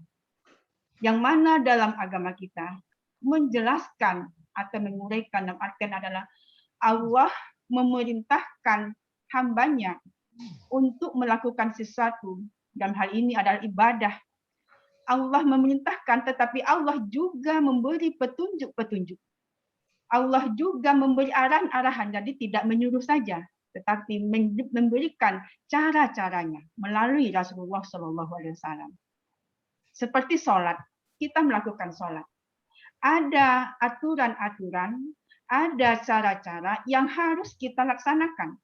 Yang mana dalam agama kita menjelaskan atau menguraikan dalam artian adalah Allah memerintahkan hambanya untuk melakukan sesuatu, dalam hal ini adalah ibadah. Allah memerintahkan, tetapi Allah juga memberi petunjuk-petunjuk. Allah juga memberi arahan-arahan, jadi tidak menyuruh saja, tetapi memberikan cara-caranya melalui Rasulullah SAW. Seperti sholat, kita melakukan sholat. Ada aturan-aturan, ada cara-cara yang harus kita laksanakan,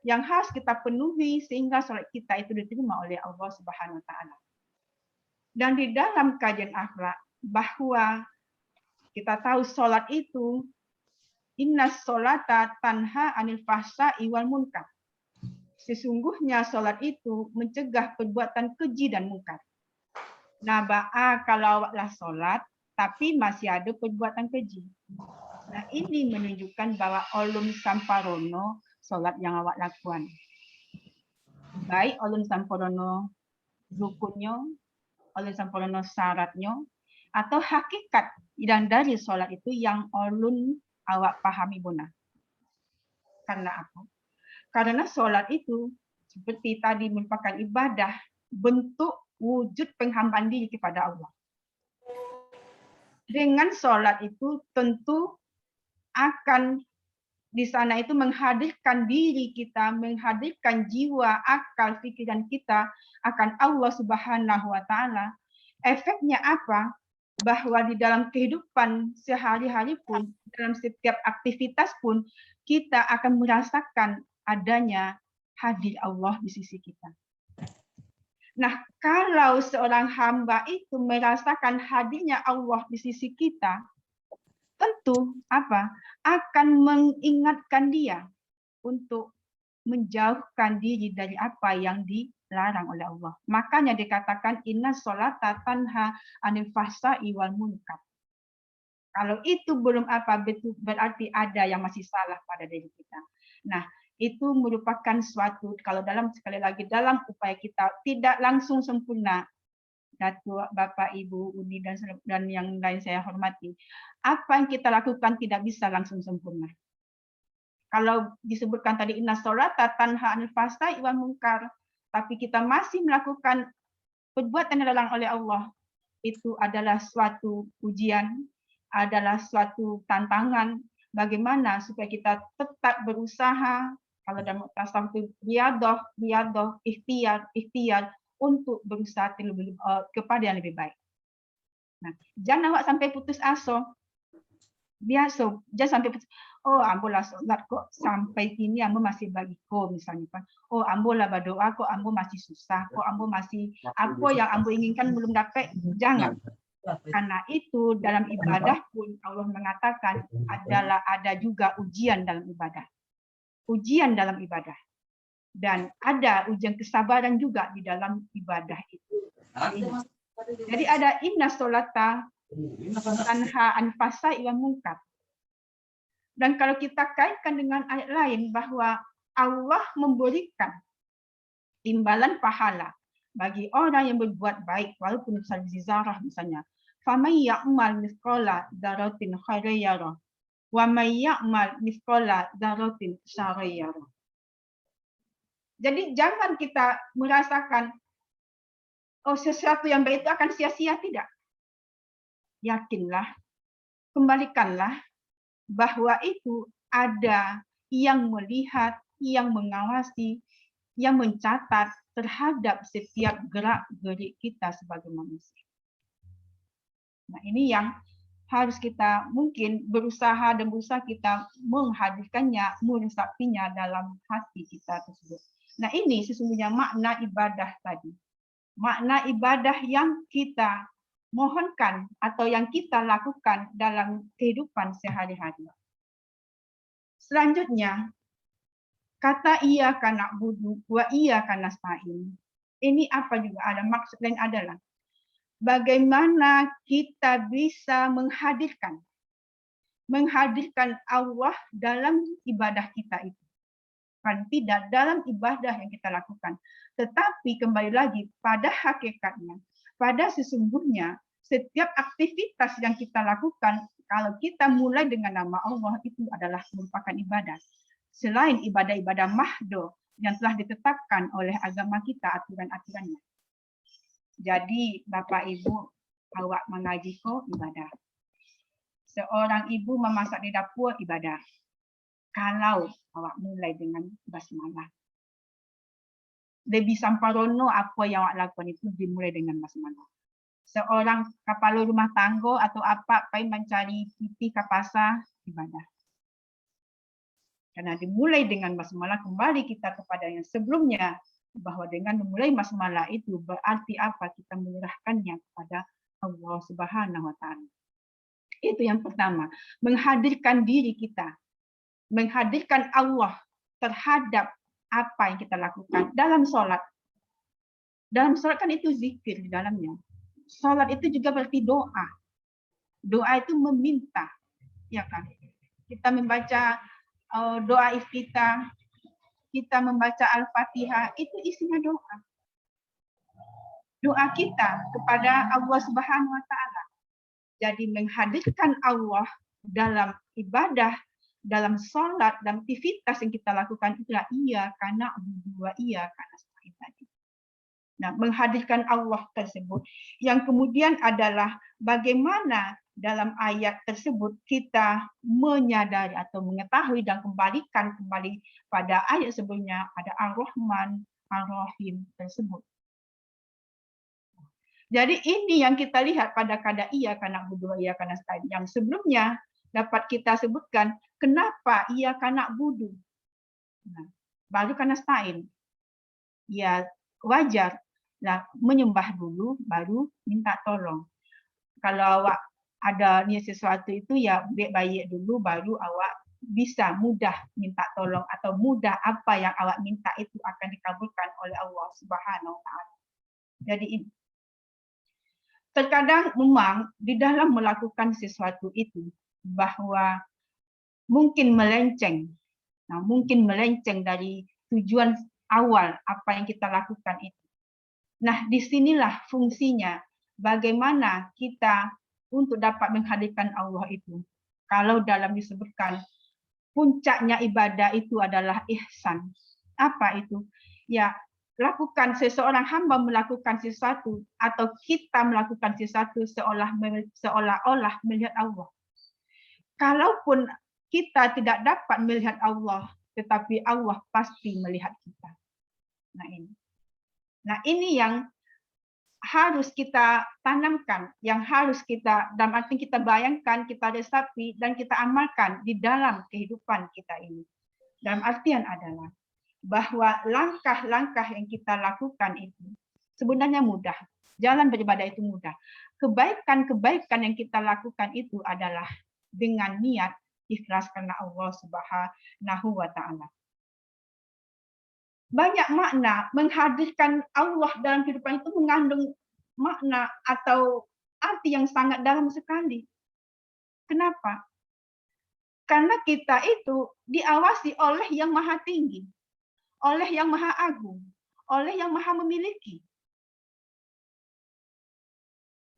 yang harus kita penuhi sehingga sholat kita itu diterima oleh Allah Subhanahu wa Ta'ala. Dan di dalam kajian akhlak bahwa kita tahu sholat itu inna sholata tanha anil fahsya'i wal munkar. Sesungguhnya sholat itu mencegah perbuatan keji dan munkar. Nah, kalau awaklah sholat tapi masih ada perbuatan keji. Nah, ini menunjukkan bahwa ulun samparono solat yang awak lakukan. Baik ulun samparono rukunnya, ulun samparono syaratnya, atau hakikat yang dari solat itu yang ulun awak pahami benar. Karena apa? Karena solat itu seperti tadi merupakan ibadah, bentuk wujud penghambaan diri kepada Allah. Dengan sholat itu tentu akan di sana itu menghadirkan diri kita, menghadirkan jiwa, akal, pikiran kita akan Allah Subhanahu wa Ta'ala. Efeknya apa? Bahwa di dalam kehidupan sehari-hari pun, dalam setiap aktivitas pun, kita akan merasakan adanya hadir Allah di sisi kita. Nah, kalau seorang hamba itu merasakan hadirnya Allah di sisi kita, tentu apa? Akan mengingatkan dia untuk menjauhkan diri dari apa yang dilarang oleh Allah. Makanya dikatakan inna sholata tanha anil fahsya'i wal munkar. Kalau itu belum apa, berarti ada yang masih salah pada diri kita. Nah, itu merupakan suatu, kalau sekali lagi dalam upaya kita tidak langsung sempurna, Datuk, Bapak, Ibu, Uni dan yang lain saya hormati, apa yang kita lakukan tidak bisa langsung sempurna. Kalau disebutkan tadi inna sholata tanha anil fahsya'i wal munkar, tapi kita masih melakukan perbuatan yang dilarang oleh Allah, itu adalah suatu ujian, adalah suatu tantangan bagaimana supaya kita tetap berusaha. Kalau dalam tasawuf itu riadoh, ikhtiar untuk berusaha kepada yang lebih baik. Nah, jangan awak sampai putus asa. Biasa, jangan sampai putus. Oh, ambolah solat kok sampai sini ambo masih bagi ko misalnya kan. Oh, ambolah berdoa kok ambo masih susah, kok ambo masih apa yang ambo inginkan belum dapat. Jangan. Karena itu dalam ibadah pun Allah mengatakan ada juga ujian dalam ibadah. Ujian dalam ibadah. Dan ada ujian kesabaran juga di dalam ibadah itu. Jadi ada inna sholata tanha an fahsya'i wal munkar. Dan kalau kita kaitkan dengan ayat lain bahwa Allah memberikan timbalan pahala bagi orang yang berbuat baik walaupun zarah misalnya. Faman ya'mal mithqala dzarratin khairan yarah. Wa may ya'mal mithqala dzarratin syarran yarah. Jadi jangan kita merasakan oh sesuatu yang baik itu akan sia-sia, tidak. Yakinlah, kembalikanlah bahwa itu ada yang melihat, yang mengawasi, yang mencatat terhadap setiap gerak-gerik kita sebagai manusia. Nah, ini yang harus kita mungkin berusaha kita menghadirkannya, meresapinya dalam hati kita tersebut. Nah, ini sesungguhnya makna ibadah tadi. Makna ibadah yang kita mohonkan atau yang kita lakukan dalam kehidupan sehari-hari. Selanjutnya, kata iyyaka na'budu wa iyyaka nasta'in. Ini apa juga ada maksud lain adalah bagaimana kita bisa menghadirkan Allah dalam ibadah kita itu. Kan tidak dalam ibadah yang kita lakukan, tetapi kembali lagi pada hakikatnya, pada sesungguhnya setiap aktivitas yang kita lakukan kalau kita mulai dengan nama Allah itu adalah merupakan ibadah. Selain ibadah-ibadah mahdo yang telah ditetapkan oleh agama kita aturan-aturannya. Jadi Bapak Ibu, awak mengaji kok ibadah. Seorang ibu memasak di dapur ibadah. Kalau awak mulai dengan basmalah. Lebih samparono apa yang awak lakukan itu dimulai dengan basmalah. Seorang kepala rumah tangga atau apa pergi mencari pipi ke pasar ibadah. Karena dimulai dengan basmalah, kembali kita kepada yang sebelumnya, bahwa dengan memulai basmalah itu berarti apa? Kita menyerahkannya kepada Allah Subhanahu wa taala. Itu yang pertama, menghadirkan diri kita, menghadirkan Allah terhadap apa yang kita lakukan dalam sholat. Dalam sholat kan itu zikir di dalamnya. Sholat itu juga berarti doa. Doa itu meminta, ya kan? Kita membaca doa iftitah, kita membaca Al-Fatihah, itu isinya doa. Doa kita kepada Allah Subhanahu wa taala. Jadi menghadirkan Allah dalam ibadah, dalam sholat, dalam aktivitas yang kita lakukan itulah iyyaka na'budu wa iyyaka nasta'in tadi. Nah, menghadirkan Allah tersebut yang kemudian adalah bagaimana dalam ayat tersebut kita menyadari atau mengetahui dan kembalikan kembali pada ayat sebelumnya, pada Ar-Rahman, Ar-Rahim tersebut. Jadi ini yang kita lihat pada kata iyyaka na'budu wa iyyaka nasta'in. Yang sebelumnya dapat kita sebutkan kenapa iyyaka na'budu. Nah, baru kan nasta'in. Ya wajar. Nah, menyembah dulu baru minta tolong. Kalau awak ada niat sesuatu itu ya baik-baik dulu baru awak bisa mudah minta tolong atau mudah apa yang awak minta itu akan dikabulkan oleh Allah Subhanahu wa taala. Jadi ini terkadang memang di dalam melakukan sesuatu itu bahwa mungkin melenceng. Nah, mungkin melenceng dari tujuan awal apa yang kita lakukan itu. Nah, disinilah fungsinya bagaimana kita untuk dapat menghadirkan Allah itu. Kalau dalam disebutkan puncaknya ibadah itu adalah ihsan. Apa itu? Ya, lakukan seseorang hamba melakukan sesuatu atau kita melakukan sesuatu seolah-olah melihat Allah. Kalaupun kita tidak dapat melihat Allah, tetapi Allah pasti melihat kita. Nah ini yang harus kita tanamkan, yang harus kita dalam arti kita bayangkan, kita resapi dan kita amalkan di dalam kehidupan kita ini. Dalam artian adalah bahwa langkah-langkah yang kita lakukan itu sebenarnya mudah. Jalan beribadah itu mudah. Kebaikan-kebaikan yang kita lakukan itu adalah dengan niat ikhlas karena Allah Subhanahu wa taala. Banyak makna menghadirkan Allah dalam kehidupan itu mengandung makna atau arti yang sangat dalam sekali. Kenapa? Karena kita itu diawasi oleh yang maha tinggi, oleh yang maha agung, oleh yang maha memiliki.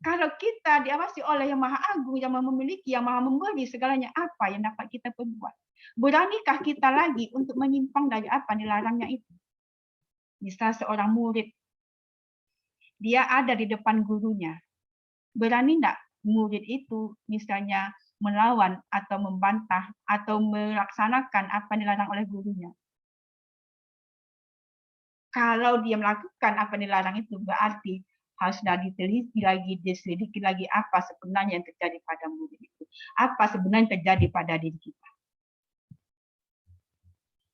Kalau kita diawasi oleh yang maha agung, yang maha memiliki, yang maha memberi segalanya, apa yang dapat kita perbuat? Beranikah kita lagi untuk menyimpang dari apa yang dilarangnya itu? Misal seorang murid, dia ada di depan gurunya. Berani tidak murid itu misalnya melawan atau membantah atau melaksanakan apa yang dilarang oleh gurunya? Kalau dia melakukan apa yang dilarang itu berarti harus sudah diteliti lagi, diselidiki lagi apa sebenarnya yang terjadi pada murid itu. Apa sebenarnya yang terjadi pada diri kita.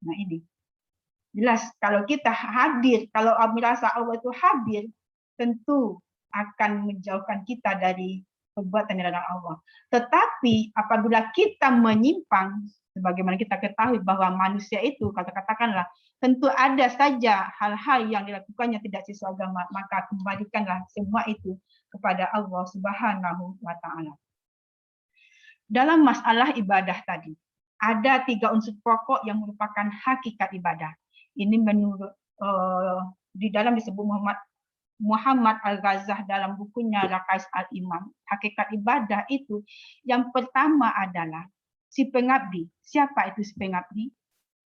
Nah ini. Jelas kalau kita hadir, kalau merasa Allah itu hadir, tentu akan menjauhkan kita dari perbuatan di hadapan Allah. Tetapi apabila kita menyimpang, sebagaimana kita ketahui bahwa manusia itu, katakanlah, tentu ada saja hal-hal yang dilakukannya tidak sesuai agama, maka kembalikanlah semua itu kepada Allah Subhanahu wa Ta'ala. Dalam masalah ibadah tadi, ada 3 unsur pokok yang merupakan hakikat ibadah. Ini menurut di dalam disebut Muhammad Al-Ghazah dalam bukunya Raqais Al-Imam. Hakikat ibadah itu yang pertama adalah si pengabdi. Siapa itu si pengabdi?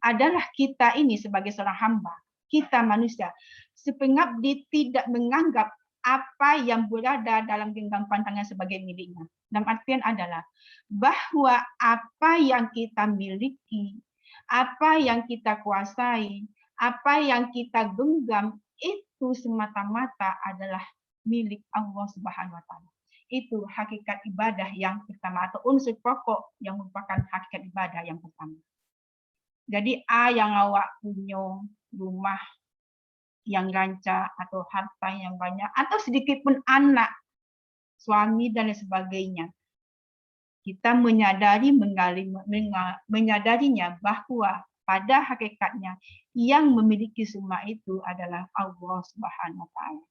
Adalah kita ini sebagai seorang hamba. Kita manusia. Si pengabdi tidak menganggap apa yang berada dalam genggam pantangan sebagai miliknya. Dalam artian adalah bahwa apa yang kita miliki, apa yang kita kuasai, apa yang kita genggam itu semata-mata adalah milik Allah Subhanahu wa Ta'ala. Itu hakikat ibadah yang pertama atau unsur pokok yang merupakan hakikat ibadah yang pertama. Jadi yang awak punya, rumah yang rancak atau harta yang banyak atau sedikit pun anak, suami dan lain sebagainya. Kita menyadarinya bahwa pada hakikatnya yang memiliki semua itu adalah Allah Subhanahu wa Ta'ala.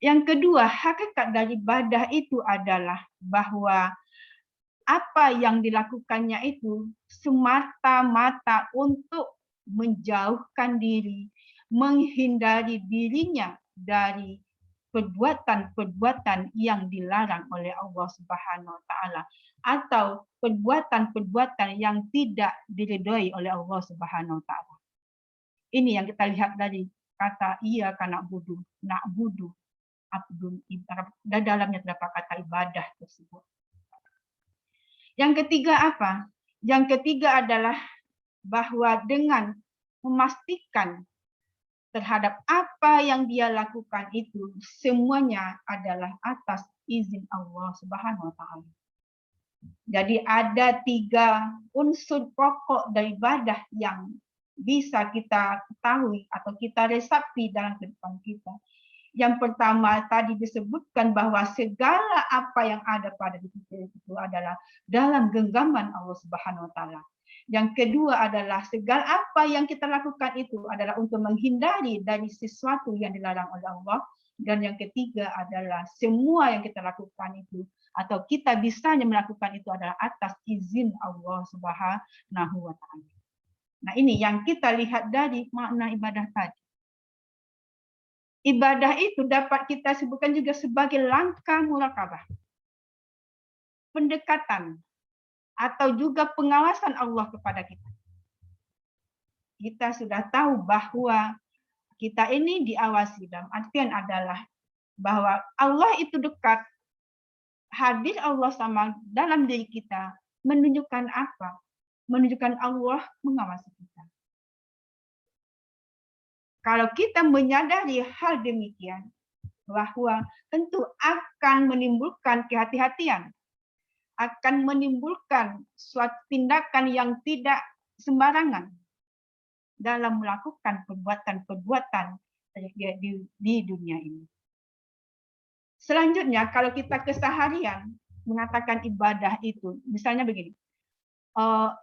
Yang kedua, hakikat dari ibadah itu adalah bahwa apa yang dilakukannya itu semata-mata untuk menjauhkan diri, menghindari dirinya dari perbuatan-perbuatan yang dilarang oleh Allah Subhanahu wa Ta'ala atau perbuatan-perbuatan yang tidak diridhoi oleh Allah Subhanahu wa Ta'ala. Ini yang kita lihat dari kata iyyaka na'budu, na'budu, abdun, dan dalamnya terdapat kata ibadah tersebut. Yang ketiga apa? Yang ketiga adalah bahwa dengan memastikan terhadap apa yang dia lakukan itu semuanya adalah atas izin Allah Subhanahu wa Ta'ala. Jadi ada 3 unsur pokok dari ibadah yang bisa kita ketahui atau kita resapi dalam kehidupan kita. Yang pertama tadi disebutkan bahwa segala apa yang ada pada diri kita itu adalah dalam genggaman Allah Subhanahu wa Ta'ala. Yang kedua adalah segala apa yang kita lakukan itu adalah untuk menghindari dari sesuatu yang dilarang oleh Allah. Dan yang ketiga adalah semua yang kita lakukan itu atau kita bisanya melakukan itu adalah atas izin Allah Subhanahu wa Ta'ala. Nah, ini yang kita lihat dari makna ibadah tadi. Ibadah itu dapat kita sebutkan juga sebagai langkah muraqabah. Pendekatan atau juga pengawasan Allah kepada kita. Kita sudah tahu bahwa kita ini diawasi, dalam artian adalah bahwa Allah itu dekat. Hadir Allah sama dalam diri kita menunjukkan apa? Menunjukkan Allah mengawasi kita. Kalau kita menyadari hal demikian, bahwa tentu akan menimbulkan kehati-hatian, akan menimbulkan suatu tindakan yang tidak sembarangan dalam melakukan perbuatan-perbuatan di dunia ini. Selanjutnya, kalau kita keseharian mengatakan ibadah itu, misalnya begini,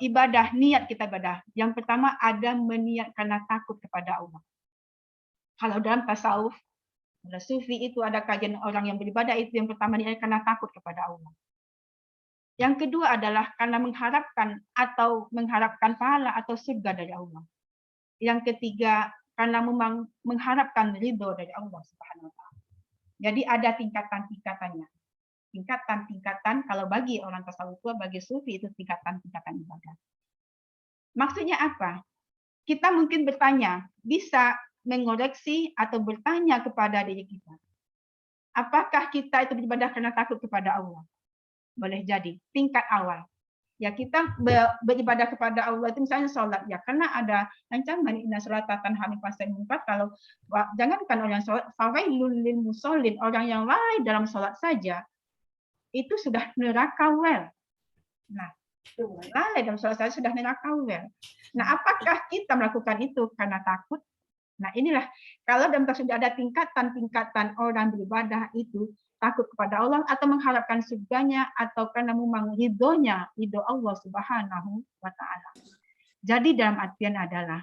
ibadah, niat kita ibadah. Yang pertama ada meniat karena takut kepada Allah. Kalau dalam tasawuf, sufi itu ada kajian orang yang beribadah itu yang pertama niat karena takut kepada Allah. Yang kedua adalah karena mengharapkan pahala atau surga dari Allah. Yang ketiga karena memang mengharapkan ridho dari Allah Subhanahu wa Ta'ala. Jadi ada tingkatan-tingkatannya. Tingkatan-tingkatan kalau bagi orang tasawuf tua, bagi sufi itu tingkatan-tingkatan ibadah. Maksudnya apa? Kita mungkin bertanya, bisa mengoreksi atau bertanya kepada diri kita. Apakah kita itu beribadah karena takut kepada Allah? Boleh jadi tingkat awal. Ya kita beribadah kepada Allah itu misalnya sholat ya karena ada ancaman inna sholata tanha 'anil fahsya'i wal munkar. Kalau jangankan orang yang sholat, fawailul lil musallin, orang yang lalai dalam sholat saja itu sudah neraka well. Nah, lalai dalam sholat saja sudah neraka well. Nah, apakah kita melakukan itu karena takut? Nah, inilah kalau dalam tasawuf ada tingkatan-tingkatan orang beribadah itu takut kepada Allah atau mengharapkan surganya atau karena memang ridho Allah Subhanahu wa taala. Jadi dalam artian adalah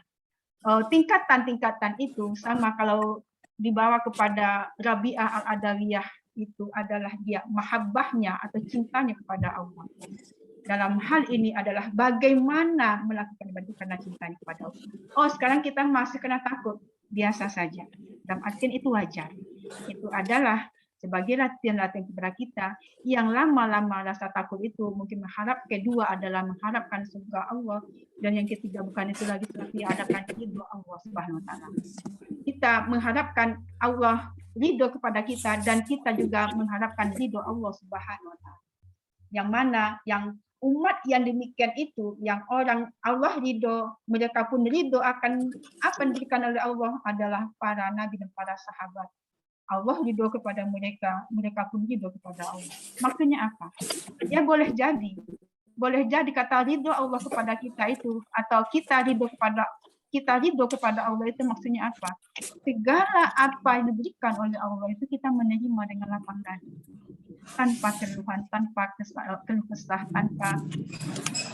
tingkatan-tingkatan itu sama kalau dibawa kepada Rabi'ah al-Adawiyah itu adalah dia mahabbahnya atau cintanya kepada Allah. Dalam hal ini adalah bagaimana melakukan ibadah karena cintanya kepada Allah. Oh, sekarang kita masih kena takut, biasa saja. Dalam artian itu wajar. Itu adalah sebagai latihan-latihan kepada kita yang lama-lama rasa takut itu mungkin kedua adalah mengharapkan surga Allah, dan yang ketiga bukan itu lagi tapi adakan ridho Allah Subhanahu wa taala. Kita mengharapkan Allah ridho kepada kita dan kita juga mengharapkan ridho Allah Subhanahu wa taala. Yang mana yang umat yang demikian itu, yang orang Allah ridho, mereka pun ridho akan apa yang diberikan oleh Allah adalah para nabi dan para sahabat. Allah ridho kepada mereka, mereka pun ridho kepada Allah. Maksudnya apa? Ya boleh jadi kata ridho Allah kepada kita itu, atau kita ridho kepada Allah itu maksudnya apa? Segala apa yang diberikan oleh Allah itu kita menerima dengan lapang dada, tanpa keluhan, tanpa keluh kesah, tanpa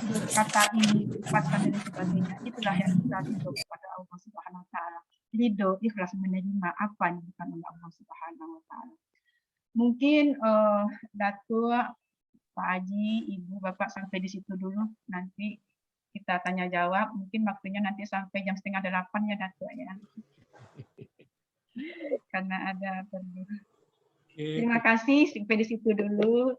berkata ini, berkata dan sebagainya. Itulah yang kita ridho kepada Allah Subhanahu wa taala. Ridho, ikhlas menerima apa yang diberikan oleh Allah Subhanahu wa taala. Mungkin Datuk, Pak Haji, Ibu, Bapak sampai di situ dulu. Nanti kita tanya jawab. Mungkin waktunya nanti sampai jam 7:30 ya Datuk ya. Karena ada perlu. Terima kasih, sampai di situ dulu.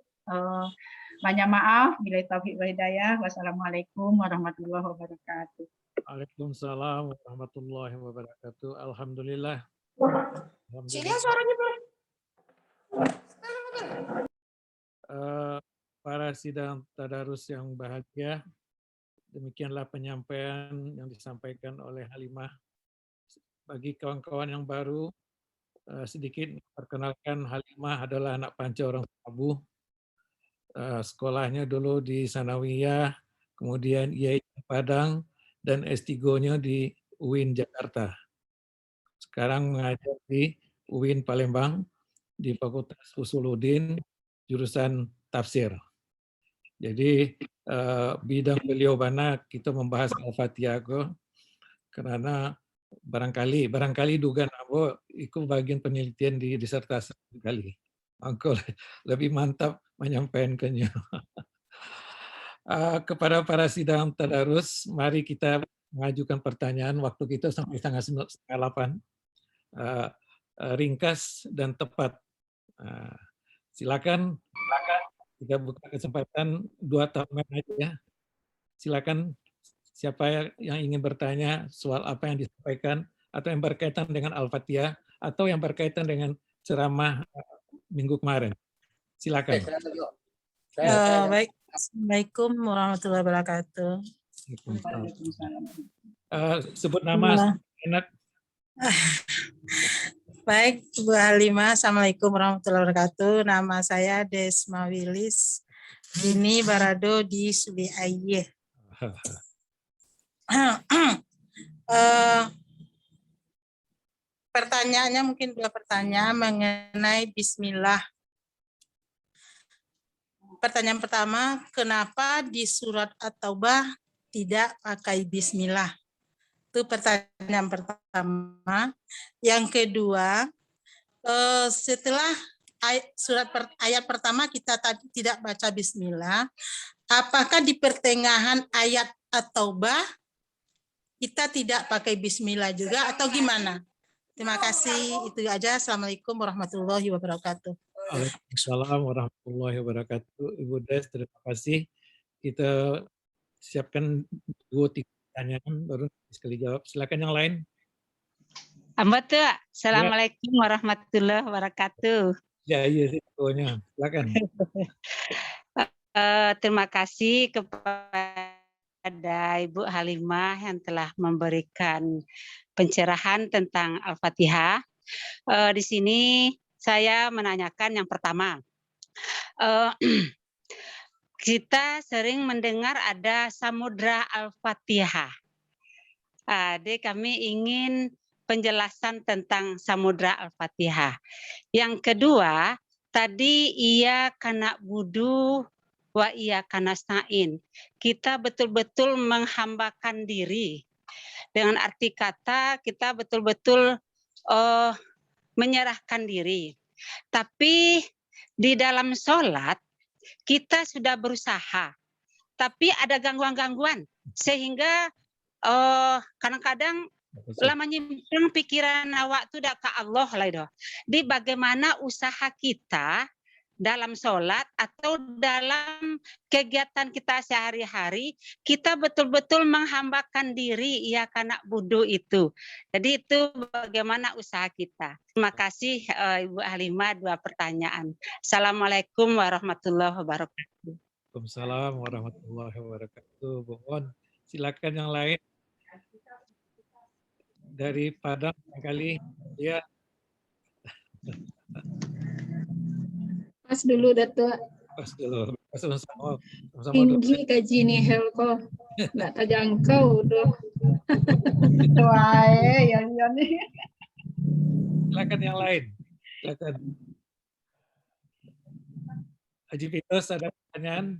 Banyak maaf, bila taufiq wal hidayah. Wassalamualaikum warahmatullahi wabarakatuh. Waalaikumsalam warahmatullahi wabarakatuh. Alhamdulillah. Sini suaranya, Bro. Para sidang tadarus yang bahagia, demikianlah penyampaian yang disampaikan oleh Halimah. Bagi kawan-kawan yang baru, sedikit perkenalkan, Halimah adalah anak panca orang Sabu. Sekolahnya dulu di Sanawiyah, kemudian IAIN Padang, dan S3-nya di UIN Jakarta. Sekarang mengajar di UIN Palembang di Fakultas Usuluddin, jurusan tafsir. Jadi bidang beliau mana kita membahas Al-Fatihah karena barangkali dugaan Abo itu bagian penelitian di disertasi kali. Aku lebih mantap menyampaikannya. Kepada para sidang tadarus, mari kita mengajukan pertanyaan. Waktu kita sampai 7:30. Ringkas dan tepat. Silakan. Kita buka kesempatan 2 tahun aja. Silakan siapa yang ingin bertanya soal apa yang disampaikan atau yang berkaitan dengan Al-Fatihah atau yang berkaitan dengan ceramah minggu kemarin. Silakan. Baik. Assalamualaikum warahmatullahi wabarakatuh. Sebut nama enak. Baik, Bu Halimah. Assalamualaikum warahmatullahi wabarakatuh. Nama saya Desma Wilis. Ini Barado di Suli Aye. Pertanyaannya mungkin 2 pertanyaan mengenai Bismillah. Pertanyaan pertama, kenapa di surat At-Taubah tidak pakai Bismillah? Itu pertanyaan pertama. Yang kedua, setelah ayat pertama kita tadi tidak baca Bismillah, apakah di pertengahan ayat At-Taubah kita tidak pakai Bismillah juga atau gimana? Terima kasih, itu aja. Assalamualaikum warahmatullahi wabarakatuh. Waalaikumsalam warahmatullahi wabarakatuh. Ibu Des, terima kasih. Kita siapkan 2-3 pertanyaan baru sekali jawab. Silakan yang lain. Ambat tuh. Assalamualaikum warahmatullahi wabarakatuh. Ya, iya sih pokoknya. Silakan. Terima kasih kepada Ibu Halimah yang telah memberikan pencerahan tentang Al-Fatihah. Di sini saya menanyakan yang pertama. Kita sering mendengar ada Samudra Al-Fatihah. Jadi kami ingin penjelasan tentang Samudra Al-Fatihah. Yang kedua, tadi iya kana budu wa iya kana stain. Kita betul-betul menghambakan diri. Dengan arti kata kita betul-betul menyerahkan diri. Tapi di dalam sholat kita sudah berusaha. Tapi ada gangguan-gangguan sehingga kadang-kadang lama nyimpen pikiran awak tu dak ke Allah lah itu. Di bagaimana usaha kita dalam sholat atau dalam kegiatan kita sehari-hari, kita betul-betul menghambakan diri ya karena budu itu. Jadi itu bagaimana usaha kita. Terima kasih Ibu Halimah, 2 pertanyaan. Assalamualaikum warahmatullahi wabarakatuh. Waalaikumsalam warahmatullahi wabarakatuh. Bu On, silakan yang lain. Dari Padang kali ya. Pas dulu Datuk. Pas dulu. Sama-sama. Tinggi gaji nih Helko. Nggak terjangkau doh. Wah, ya nih. Silakan yang lain. Silakan. Haji Fitos ada pertanyaan?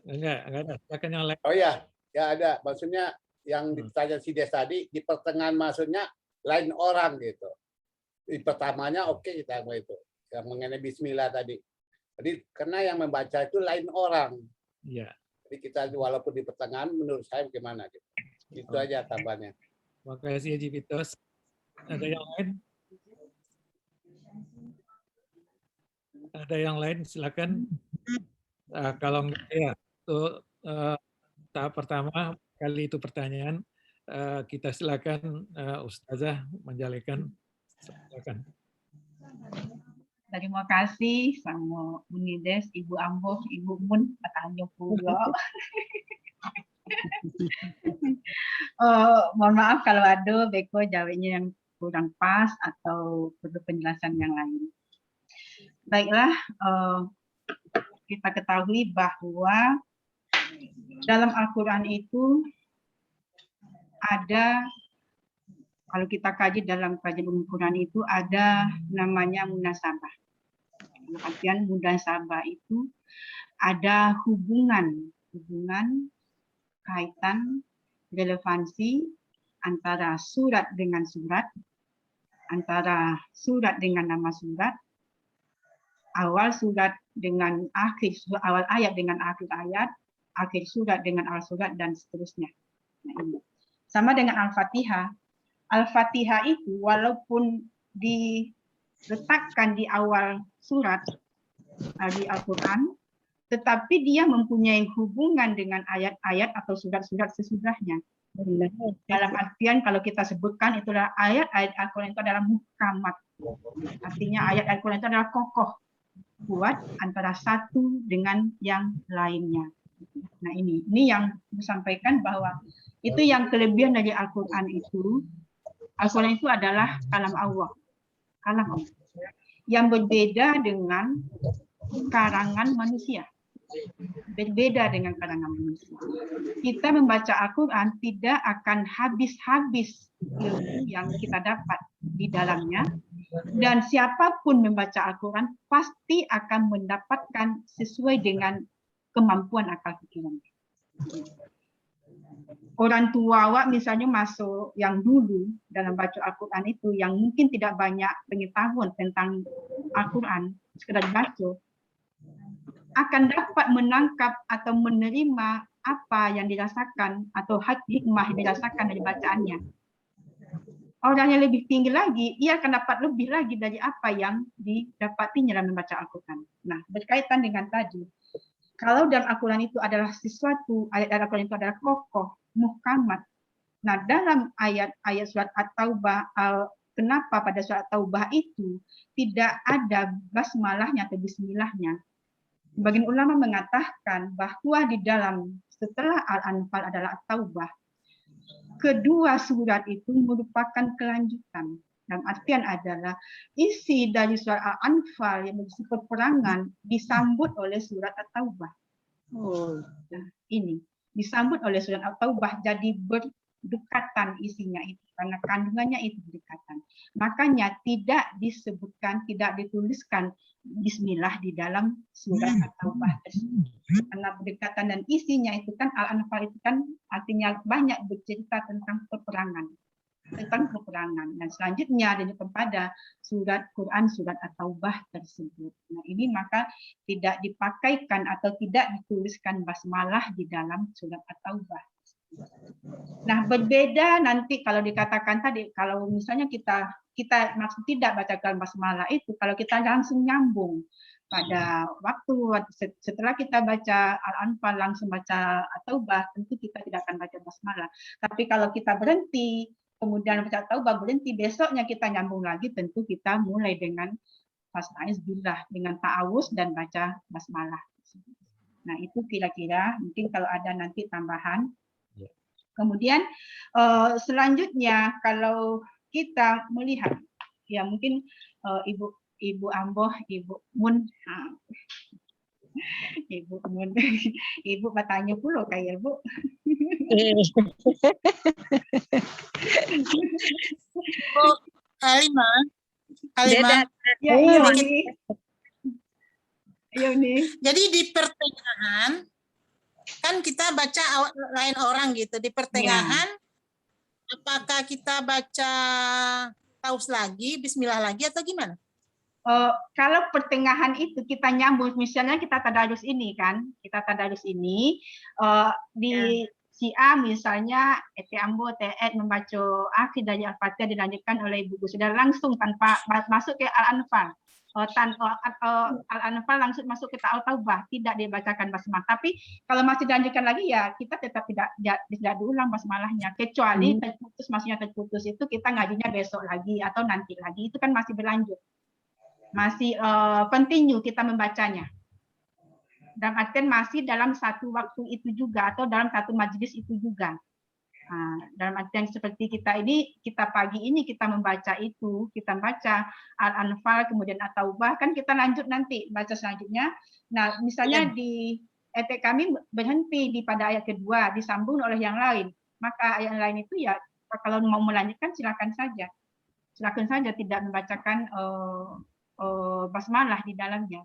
Enggak ada. Silakan yang lain. Oh ya ada. Maksudnya yang ditanya si Des tadi di pertengahan maksudnya lain orang gitu. Di pertamanya oke, kita mau itu yang mengenai Bismillah tadi. Jadi karena yang membaca itu lain orang. Iya. Jadi kita walaupun di pertengahan menurut saya bagaimana gitu. Itu aja tambahannya. Terima kasih Haji Fitos. Ada yang lain? Ada yang lain? Silakan. Kalau enggak ya, itu tahap pertama kali itu pertanyaan. Kita silakan Ustazah menjalankan. Silakan. Terima kasih sama Unides, Ibu Amboh, Ibu Mun, bertanya pula. Mohon maaf kalau ada beko jawabnya yang kurang pas atau perlu penjelasan yang lain. Baiklah, kita ketahui bahwa dalam Al-Quran itu ada, kalau kita kaji dalam kajian Al-Quran itu ada namanya munasabah. Artian munasabah itu ada hubungan kaitan relevansi antara surat dengan surat, antara surat dengan nama surat, awal surat dengan awal ayat dengan akhir ayat, akhir surat dengan awal surat, dan seterusnya. Nah, ini. Sama dengan Al-Fatihah. Al-Fatihah itu walaupun diletakkan di awal surat di Al-Quran, tetapi dia mempunyai hubungan dengan ayat-ayat atau surat-surat sesudahnya. Dalam artian kalau kita sebutkan itulah ayat-ayat Al-Quran itu adalah muhkamat. Artinya ayat Al-Quran itu adalah kokoh, kuat antara satu dengan yang lainnya. Nah ini yang disampaikan bahwa itu yang kelebihan dari Al-Quran itu. Al-Quran itu adalah kalam Allah. Kalam Allah. Yang berbeda dengan karangan manusia. Berbeda dengan karangan manusia. Kita membaca Al-Quran tidak akan habis-habis ilmu yang kita dapat di dalamnya. Dan siapapun membaca Al-Quran pasti akan mendapatkan sesuai dengan kemampuan akal pikiran. Orang tua awak misalnya masuk yang dulu dalam baca Al-Quran itu yang mungkin tidak banyak pengetahuan tentang Al-Quran, sekedar baca, akan dapat menangkap atau menerima apa yang dirasakan atau hikmah yang dirasakan dari bacaannya. Orang yang lebih tinggi lagi, ia akan dapat lebih lagi dari apa yang didapatinya dalam membaca Al-Quran. Nah, berkaitan dengan tadi, kalau dalam Al-Quran itu adalah sesuatu, ayat Al-Quran itu adalah kokoh, muhkamat. Nah, dalam ayat-ayat surat At-Taubah, kenapa pada surat At-Taubah itu tidak ada basmalahnya atau bismillahnya? Sebagian ulama mengatakan bahwa di dalam setelah Al-Anfal adalah At-Taubah, kedua surat itu merupakan kelanjutan. Dalam artian adalah isi dari surat Al-Anfal yang berisi peperangan disambut oleh surat At-Taubah. Nah, ini disambut oleh surat At-Taubah jadi berdekatan isinya itu karena kandungannya itu berdekatan. Makanya tidak disebutkan, tidak dituliskan Bismillah di dalam surat At-Taubah tersebut. Karena berdekatan dan isinya itu kan Al-Anfal itu kan artinya banyak bercerita tentang peperangan. Dan selanjutnya dinyatakan pada surat Quran surat At-Taubah tersebut. Nah, ini maka tidak dipakaikan atau tidak dituliskan basmalah di dalam surat At-Taubah. Nah, berbeda nanti kalau dikatakan tadi, kalau misalnya kita maksud tidak bacakan basmalah itu, kalau kita langsung nyambung pada waktu setelah kita baca Al-Anfal langsung baca At-Taubah, tentu kita tidak akan baca basmalah. Tapi kalau kita berhenti kemudian baca Taubah berhenti, besoknya kita nyambung lagi, tentu kita mulai dengan Bismillah, dengan ta'awuz dan baca basmalah. Nah, itu kira-kira mungkin kalau ada nanti tambahan. Kemudian selanjutnya kalau kita melihat, ya mungkin Ibu Amboh, Ibu Mun, Ibu Mun, Ibu bertanya pula kayak Bu. Bu Halimah. Ya, iya nih. Jadi di pertengahan kan kita baca lain orang gitu. Di pertengahan apakah kita baca taus lagi, Bismillah lagi atau gimana? Kalau pertengahan itu kita nyambung, misalnya kita tadarus ini kan, di si A misalnya Ete Ambo Teet membaca akhir dari Al-Fatihah dilanjutkan oleh Ibu sudah langsung tanpa masuk ke Al-Anfal. Al-Anfal langsung masuk ke Al-Taubah, tidak dibacakan basmalah. Tapi kalau masih dilanjutkan lagi ya kita tetap tidak diulang basmalahnya, kecuali terputus, maksudnya terputus itu kita ngajinya besok lagi atau nanti lagi, itu kan masih berlanjut. Masih continue kita membacanya. Dan artian masih dalam satu waktu itu juga atau dalam satu majelis itu juga. Nah, dalam artian seperti kita ini, kita pagi ini kita membaca itu, kita baca Al-Anfal kemudian At-Taubah, kan kita lanjut nanti baca selanjutnya. Nah, misalnya di etek kami berhenti pada ayat kedua, disambung oleh yang lain. Maka ayat lain itu ya kalau mau melanjutkan silakan saja. Silakan saja tidak membacakan basmalah di dalamnya.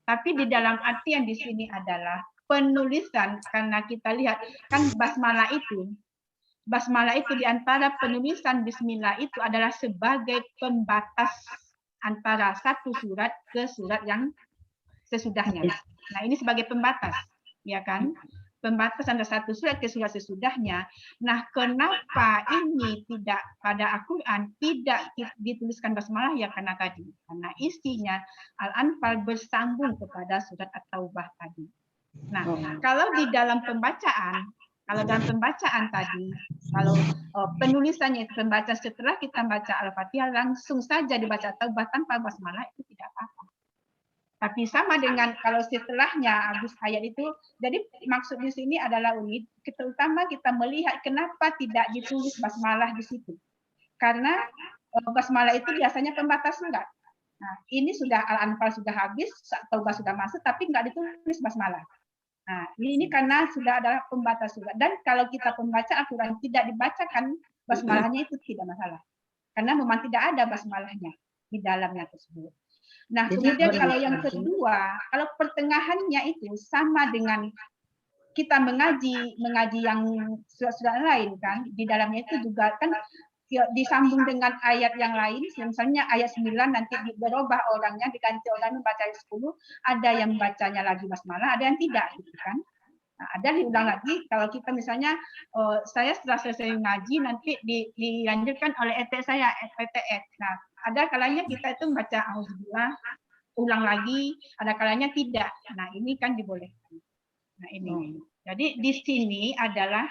Tapi di dalam artian di sini adalah penulisan, karena kita lihat kan basmalah itu di antara penulisan Bismillah itu adalah sebagai pembatas antara satu surat ke surat yang sesudahnya. Nah, ini sebagai pembatas, ya kan? Pembatas antara satu surat ke surat sesudahnya. Nah, kenapa ini tidak pada Al-Quran tidak dituliskan basmalah ya karena tadi. Karena isinya Al-Anfal bersambung kepada surat At-Taubah tadi. Nah, kalau di dalam pembacaan, tadi, kalau penulisannya itu pembaca setelah kita baca Al-Fatihah langsung saja dibaca At-Taubah tanpa basmalah itu tidak apa-apa. Tapi sama dengan kalau setelahnya habis ayat itu, jadi maksud di sini adalah unit, terutama kita melihat kenapa tidak ditulis basmalah di situ. Karena basmalah itu biasanya pembatas surat. Nah, ini sudah Al-Anfal sudah habis, Taubah sudah masuk, tapi nggak ditulis basmalah. Nah, ini karena sudah ada pembatas surat. Dan kalau kita pembaca Al-Quran tidak dibacakan basmalahnya itu tidak masalah. Karena memang tidak ada basmalahnya di dalamnya tersebut. Nah, kemudian kalau yang kedua, kalau pertengahannya itu sama dengan kita mengaji yang surat-surat lain kan, di dalamnya itu juga kan disambung dengan ayat yang lain, misalnya ayat 9 nanti berubah orangnya, diganti orang membaca ayat 10, ada yang membacanya lagi basmalah, ada yang tidak, gitu kan. Nah, ada diulang lagi, kalau kita misalnya, saya setelah selesai ngaji, nanti dilanjutkan oleh ET saya, ETS. Nah, ada kalanya kita itu membaca auzubillah, ulang lagi, ada kalanya tidak. Nah, ini kan dibolehkan. Nah, ini. Jadi di sini adalah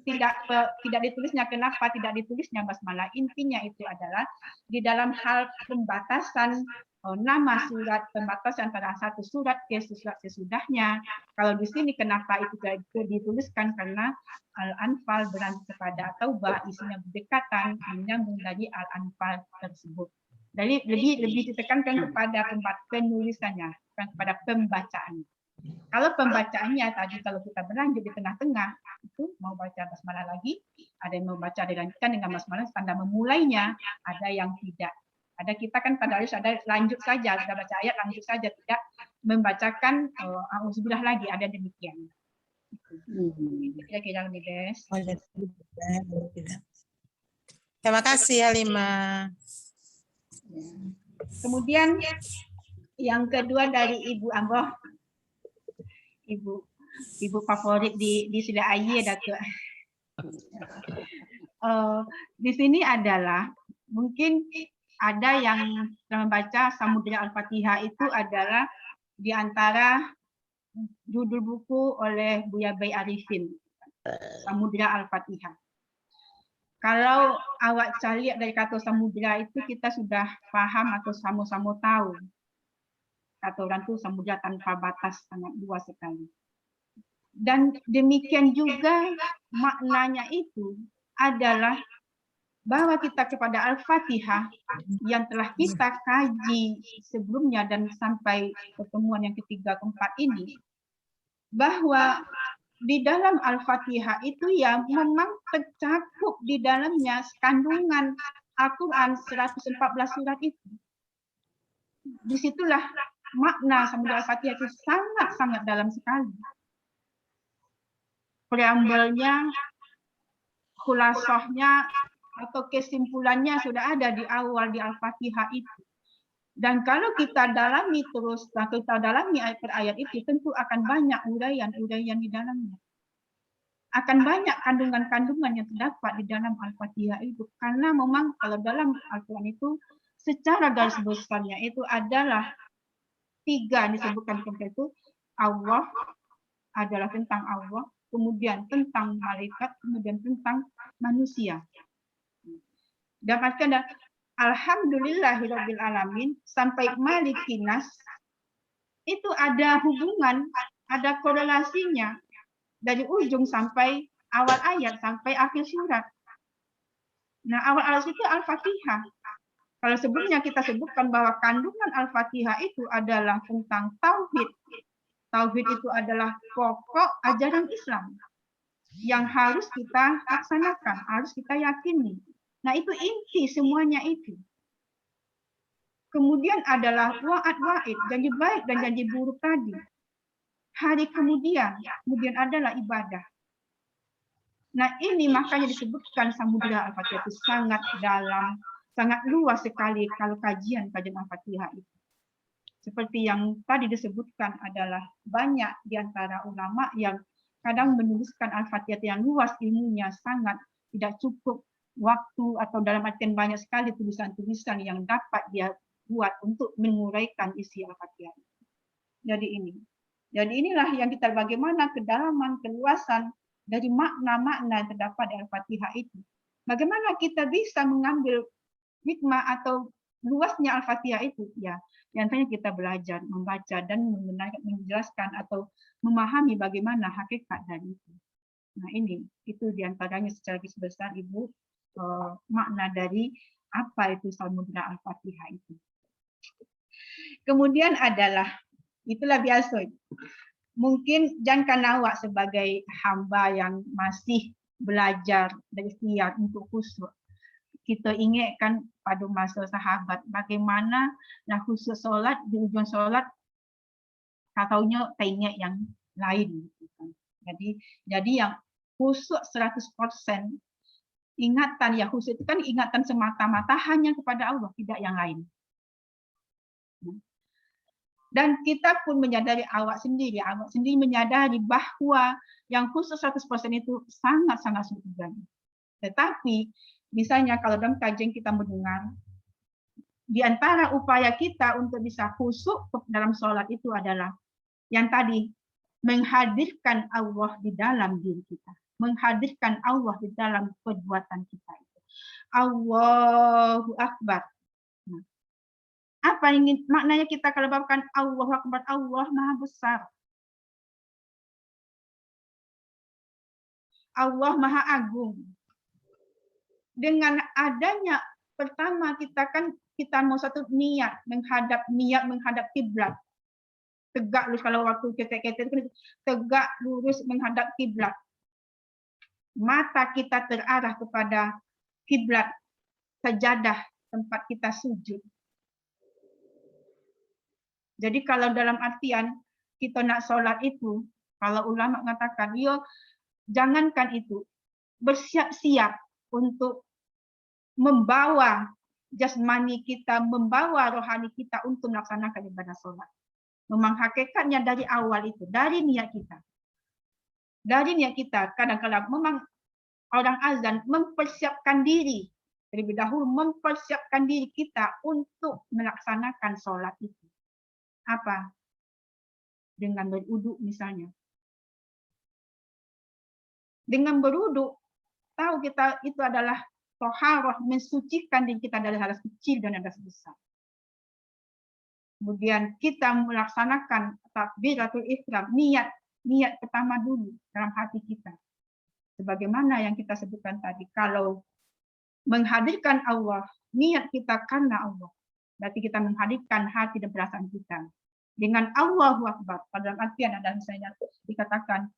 tidak ditulisnya, kenapa tidak ditulisnya basmalah? Intinya itu adalah di dalam hal pembatasan nama surat, pembatasan antara satu surat ke surat sesudahnya. Kalau di sini kenapa itu dituliskan? Karena Al-Anfal berlanjut kepada Taubah, isinya berdekatan, menyambung dari Al-Anfal tersebut. Jadi lebih ditekankan kepada penulisannya, bukan kepada pembacaannya. Kalau pembacaannya tadi kalau kita berlanjut di tengah-tengah, itu mau baca basmalah lagi, ada yang mau baca dilanjutkan dengan basmalah tanda memulainya, ada yang tidak. Ada kita kan tadarus ada lanjut saja, sudah baca ayat lanjut saja, tidak membacakan auzubillah lagi, ada demikian. Itu kira-kira lebih Des. Terima kasih Halimah. Kemudian yang kedua dari Ibu Amroh, Ibu favorit di Sila Aye Datuk. Di sini adalah mungkin ada yang membaca Samudra Al-Fatihah itu adalah di antara judul buku oleh Buya Bay Arifin, Samudra Al-Fatihah. Kalau awak cari dari kata samudra itu kita sudah paham atau sama-sama tahu. Kata orang itu samudra tanpa batas, sangat luas sekali. Dan demikian juga maknanya itu adalah bahwa kita kepada Al-Fatihah yang telah kita kaji sebelumnya dan sampai pertemuan yang ketiga keempat ini, bahwa di dalam Al-Fatihah itu ya memang tercakup di dalamnya kandungan Al-Quran 114 surat itu. Disitulah makna Samudra Al-Fatihah itu sangat-sangat dalam sekali. Preambelnya, khulasahnya, atau kesimpulannya sudah ada di awal di Al-Fatihah itu. Dan kalau kita dalami terus, kita dalami ayat per ayat itu, tentu akan banyak uraian-uraian di dalamnya. Akan banyak kandungan-kandungan yang terdapat di dalam Al-Fatihah itu. Karena memang kalau dalam Al-Quran itu, secara garis besarnya itu adalah 3 disebutkan itu. Allah adalah tentang Allah, kemudian tentang malaikat, kemudian tentang manusia. Dapatkan Alhamdulillahirabbil alamin sampai Malikinas itu ada hubungan, ada korelasinya dari ujung sampai awal ayat sampai akhir surat. Nah, awal ayat itu Al-Fatihah. Kalau sebelumnya kita sebutkan bahwa kandungan Al-Fatihah itu adalah tentang tauhid. Tauhid itu adalah pokok ajaran Islam yang harus kita laksanakan, harus kita yakini. Nah, itu inti semuanya itu. Kemudian adalah wa'ad, janji baik dan janji buruk tadi. Hari kemudian adalah ibadah. Nah, ini makanya disebutkan Samudra Al-Fatihah itu sangat dalam, sangat luas sekali kalau kajian Al-Fatihah itu. Seperti yang tadi disebutkan adalah banyak di antara ulama yang kadang menuliskan Al-Fatihah yang luas ilmunya sangat tidak cukup waktu atau dalam artian banyak sekali tulisan-tulisan yang dapat dia buat untuk menguraikan isi Al-Fatihah. Jadi inilah yang kita bagaimana kedalaman, keluasan dari makna-makna yang terdapat di Al-Fatihah itu. Bagaimana kita bisa mengambil hikmah atau luasnya Al-Fatihah itu? Ya, yang kita belajar, membaca dan menjelaskan atau memahami bagaimana hakikat dari itu. Nah, itu diantaranya secara besar Ibu makna dari apa itu Samudra Al-Fatihah itu. Kemudian adalah, itulah biasa. Mungkin jangan awak sebagai hamba yang masih belajar dan ikhtiar untuk khusyuk. Kita ingatkan pada masa sahabat bagaimana nak khusyuk solat, di ujung solat katanya tak ingat yang lain. Jadi yang khusyuk 100%, ingatan ya khusyuk itu kan ingatan semata-mata hanya kepada Allah, tidak yang lain. Dan kita pun menyadari awak sendiri menyadari bahwa yang khusus 100% itu sangat-sangat sulit. Tetapi misalnya kalau dalam kajian kita mendengar, di antara upaya kita untuk bisa khusyuk dalam sholat itu adalah yang tadi, menghadirkan Allah di dalam diri kita. Menghadirkan Allah di dalam perbuatan kita itu. Allahu Akbar. Nah, apa yang maknanya kita kalau bawakan Allahu Akbar, Allah Maha Besar. Allah Maha Agung. Dengan adanya pertama kita mau satu niat menghadap kiblat. Tegak lurus kalau waktu ketek tegak lurus menghadap kiblat. mata kita terarah kepada kiblat sajadah tempat kita sujud. Jadi kalau dalam artian kita nak solat itu, kalau ulama mengatakan, yo jangankan itu, bersiap-siap untuk membawa jasmani kita, membawa rohani kita untuk melaksanakan ibadah solat. Memang hakikatnya dari awal itu, dari niat kita. Dari niat kita, kadang-kadang memang orang azan mempersiapkan diri, terlebih dahulu mempersiapkan diri kita untuk melaksanakan solat itu. Apa? Dengan berwuduk misalnya. Dengan berwuduk, tahu kita itu adalah toharoh, mensucikan diri kita dari hadas kecil dan hadas besar. Kemudian kita melaksanakan takbiratul ihram, niat pertama dulu dalam hati kita. Sebagaimana yang kita sebutkan tadi, kalau menghadirkan Allah, niat kita karena Allah. Berarti kita menghadirkan hati dan perasaan kita. Dengan Allahu Akbar, pada artian ada misalnya dikatakan,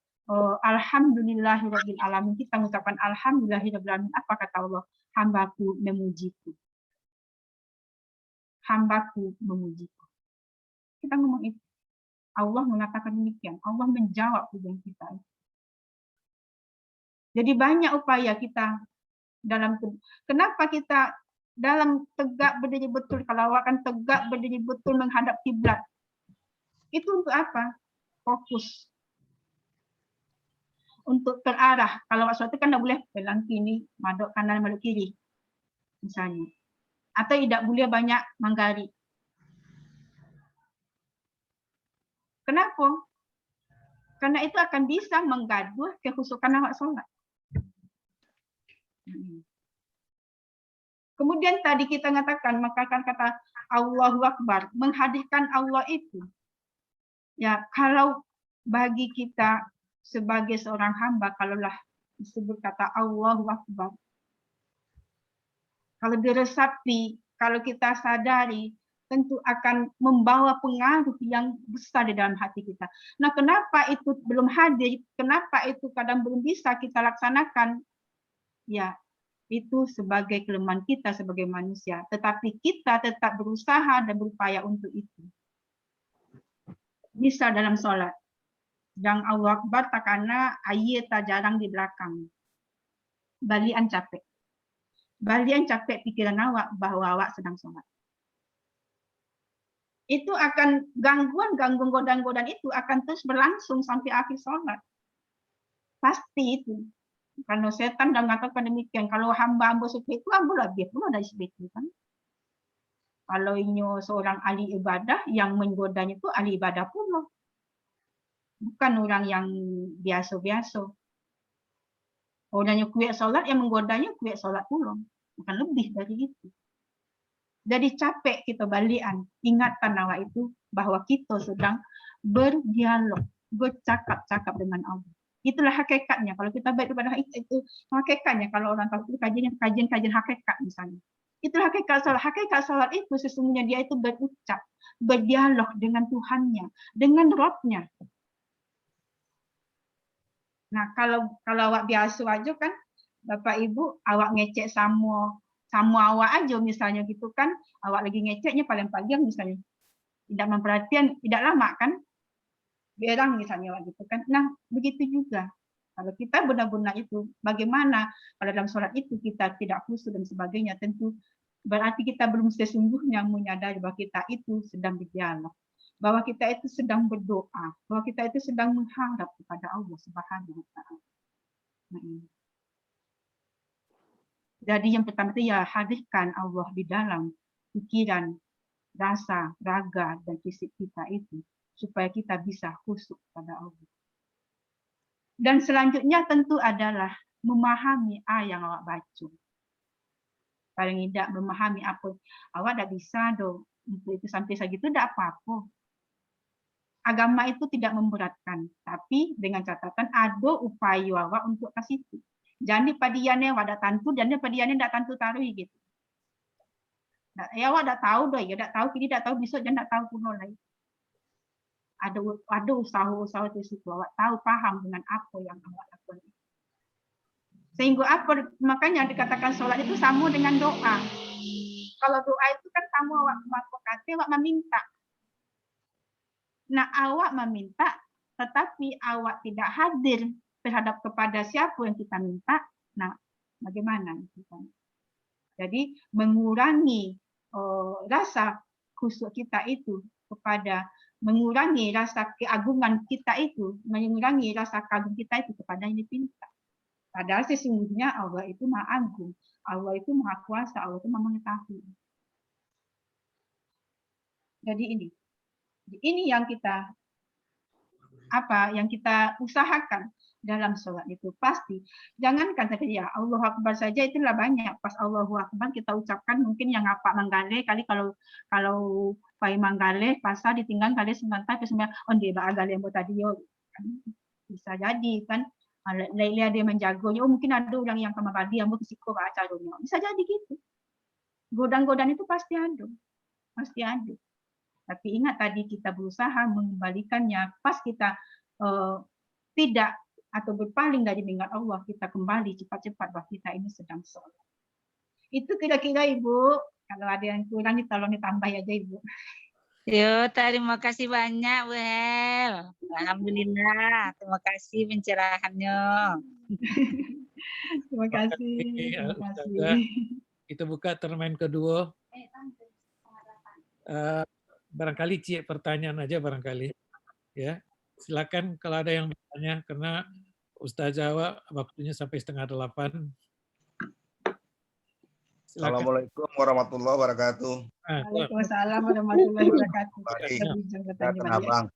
Alhamdulillahirabbil alamin, kita mengucapkan Alhamdulillahirabbil alamin. Apa kata Allah? Hambaku memujiku. Hambaku memujiku. Kita ngomong itu. Allah mengatakan demikian. Allah menjawab pujian kita. Jadi banyak upaya kita dalam, kenapa kita dalam tegak berdiri betul, kalau awak kan tegak berdiri betul menghadap kiblat. Itu untuk apa? Fokus. Untuk terarah. Kalau waktu itu kan tidak boleh belang kiri, madok kanan, madok kiri. Misalnya. Atau tidak boleh banyak manggari. Kenapa? Karena itu akan bisa menggaduh kekhusyukan awak solat. Kemudian tadi kita mengatakan, maka kan kata Allahu Akbar, menghadirkan Allah itu. Ya, kalau bagi kita sebagai seorang hamba, kalaulah disebut kata Allahu Akbar, kalau diresapi, kalau kita sadari, tentu akan membawa pengaruh yang besar di dalam hati kita. Nah, kenapa itu belum hadir? Kenapa itu kadang belum bisa kita laksanakan? Ya, itu sebagai kelemahan kita sebagai manusia. Tetapi kita tetap berusaha dan berupaya untuk itu. Misal dalam solat, yang Allah Akbar takana ayat tak jarang di belakang. Balian capek. Balian capek pikiran awak bahwa awak sedang solat. Itu akan gangguan godaan-godaan itu akan terus berlangsung sampai akhir sholat. Pasti itu. Kalau setan dah mengatakan demikian, kalau hamba-hamba seperti itu, hamba lebih pula dari seperti itu kan. Kalau ini seorang ahli ibadah, yang menggodanya itu ahli ibadah pula. Bukan orang yang biasa-biasa. Orangnya kuat sholat, yang menggodanya kuat sholat pula. Bukan lebih dari itu. Jadi capek kita balikan, ingatan awak itu bahwa kita sedang berdialog, bercakap-cakap dengan Allah. Itulah hakikatnya. Kalau kita baik kepada itu hakikatnya. Kalau orang tahu itu kajian hakikat misalnya. Itulah hakikat salat. Hakikat salat itu sesungguhnya dia itu berucap, berdialog dengan Tuhannya, dengan Rabb-nya. Nah, kalau awak biasa aja kan, Bapak Ibu, awak ngecek sama awak aja misalnya gitu kan, awak lagi ngeceknya paling panjang misalnya, tidak memperhatikan, tidak lama kan, berang misalnya gitu kan. Nah begitu juga kalau kita benar-benar itu, bagaimana kalau dalam sholat itu kita tidak khusyuk dan sebagainya, tentu berarti kita belum sesungguhnya menyadari bahwa kita itu sedang berdialog, bahwa kita itu sedang berdoa, bahwa kita itu sedang mengharap kepada Allah Subhanahu wa Ta'ala. Jadi yang pertama itu ya hadirkan Allah di dalam pikiran, rasa, raga, dan fisik kita itu, supaya kita bisa khusyuk pada Allah. Dan selanjutnya tentu adalah memahami yang awak baca. Paling tidak memahami apa, awak tidak bisa dong, untuk itu sampai segitu tidak apa-apa. Agama itu tidak memberatkan, tapi dengan catatan ada upaya awak untuk ke situ. Jadi padiannya wadah tantu, jadi padiannya tidak tantu taruh gitu. Nah, ya awak tidak tahu doh, ya tidak tahu kini tidak tahu besok jangan tidak tahu kuno lagi. Ada usaha-usaha di situ, awak tahu paham dengan apa yang awak lakukan. Sehingga apa? Makanya dikatakan sholat itu sama dengan doa. Kalau doa itu kan kamu awak awak meminta. Nah, awak meminta, tetapi awak tidak hadir terhadap kepada siapa yang kita minta. Nah, bagaimana? Jadi mengurangi rasa khusyuk kita itu kepada, mengurangi rasa keagungan kita itu, mengurangi rasa kagum kita itu kepada yang dipinta. Padahal sesungguhnya Allah itu Maha Agung, Allah itu Maha Kuasa, Allah itu Maha Mengetahui. Jadi ini yang kita usahakan dalam sholat itu pasti. Jangankan tadi ya Allahu Akbar saja itulah banyak. Pas Allahu Akbar kita ucapkan mungkin yang apa manggale kali kalau pai manggale pasal ditinggal kali sebentar on dia bagale yang tadi yo. Bisa jadi kan. Laila dia menjagonya, mungkin ada orang yang kamabadi yang berisiko acaranya. Bisa jadi gitu. Godaan-godaan itu pasti ada. Pasti ada. Tapi ingat tadi kita berusaha mengembalikannya pas kita tidak atau berpaling dari mengingat Allah, kita kembali cepat-cepat bahwa kita ini sedang sholat. Itu kira-kira Ibu. Kalau ada yang kurang tolong ditambah aja Ibu. Yo, terima kasih banyak, Bu Hel. Alhamdulillah, terima kasih pencerahannya. Terima kasih. Terima kasih. Kita buka termen kedua. Barangkali Cik pertanyaan aja barangkali. Ya, silakan kalau ada yang bertanya karena Ustazah waktunya sampai 7:30. Assalamualaikum warahmatullahi wabarakatuh. Waalaikumsalam warahmatullahi wabarakatuh. Abang.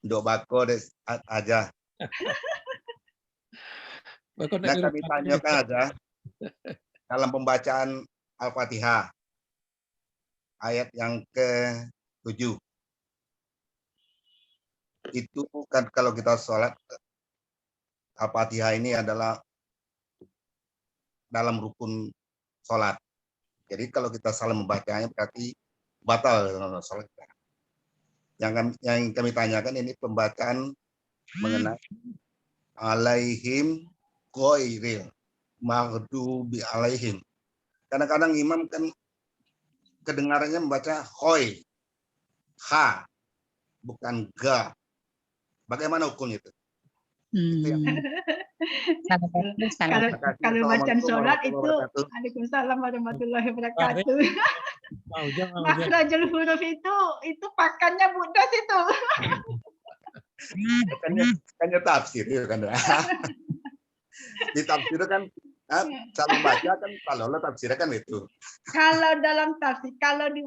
Dok bako des aja. Nah, kami tanyakan aja dalam pembacaan Al-Fatihah ayat yang ke-7. Itu kan kalau kita sholat Al-Fatihah ini adalah dalam rukun sholat. Jadi kalau kita salah membacanya berarti batal sholat kita. Yang kami tanyakan ini pembacaan mengenai alaihim ghairil maghdubi alaihim. Kadang-kadang imam kan kedengarannya membaca khoi, ha, bukan ga. Bagaimana hukumnya itu? Kalau bacaan sholat itu Waalaikumsalam warahmatullahi wabarakatuh. Makhrajul huruf itu pakannya budas itu. Bukannya tafsir itu kan. Di tafsir kan cara baca kan kalau lo tafsirnya kan itu. Kalau dalam tafsir, kalau di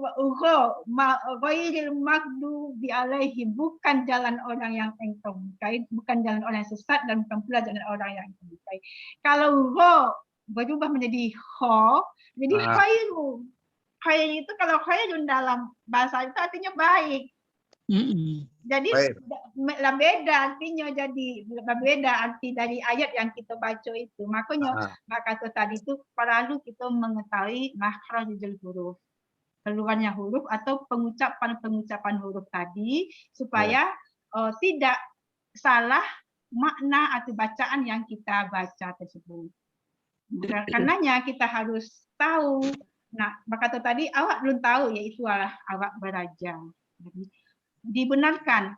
ghairil maghdubi alaihim, bukan jalan orang yang engkau bukai, bukan jalan orang yang sesat dan bukan pula jalan orang yang engkau bukai. Kalau berubah menjadi jadi khairu. Khair itu kalau khairun dalam bahasa itu artinya baik. Jadi beda artinya, jadi beda arti dari ayat yang kita baca itu. Makanya kata tadi itu perlu kita mengetahui makhrajul huruf, keluarnya huruf atau pengucapan huruf tadi supaya tidak salah makna atau bacaan yang kita baca tersebut. Karenanya kita harus tahu. Nah, kata tadi awak belum tahu, yaitu awak beraja. Jadi dibenarkan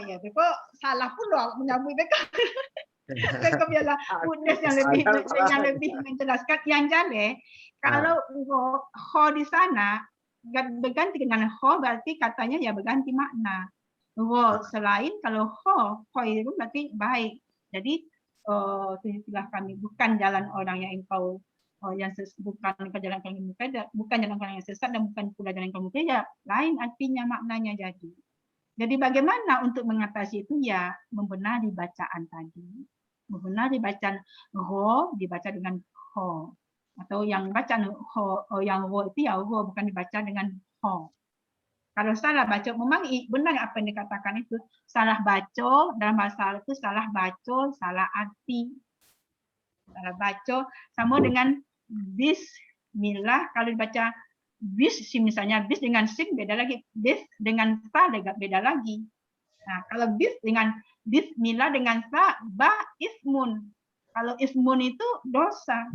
ya, kok salah pula menyambut mereka. Mereka biarlah Buddhis yang lebih menjelaskan yang jale. Kalau di sana berganti dengan berarti katanya ya berganti makna. Selain kalau itu berarti baik. Jadi istilah kami bukan jalan orang yang engkau yang bukan jalan orang yang sesat dan bukan pula jalan kamu ya lain artinya maknanya. Jadi bagaimana untuk mengatasi itu ya membenari bacaan tadi, membenari bacaan dibaca dengan atau yang bacaan yang itu ya bukan dibaca dengan Kalau salah baca memang benar apa yang dikatakan itu, salah baca dalam bahasa itu salah baca, salah arti. Salah baca sama dengan bismillah, kalau dibaca bis misalnya bis dengan sin beda lagi, bis dengan ta beda lagi. Nah, kalau dengan bismillah dengan ba ismun. Kalau ismun itu dosa.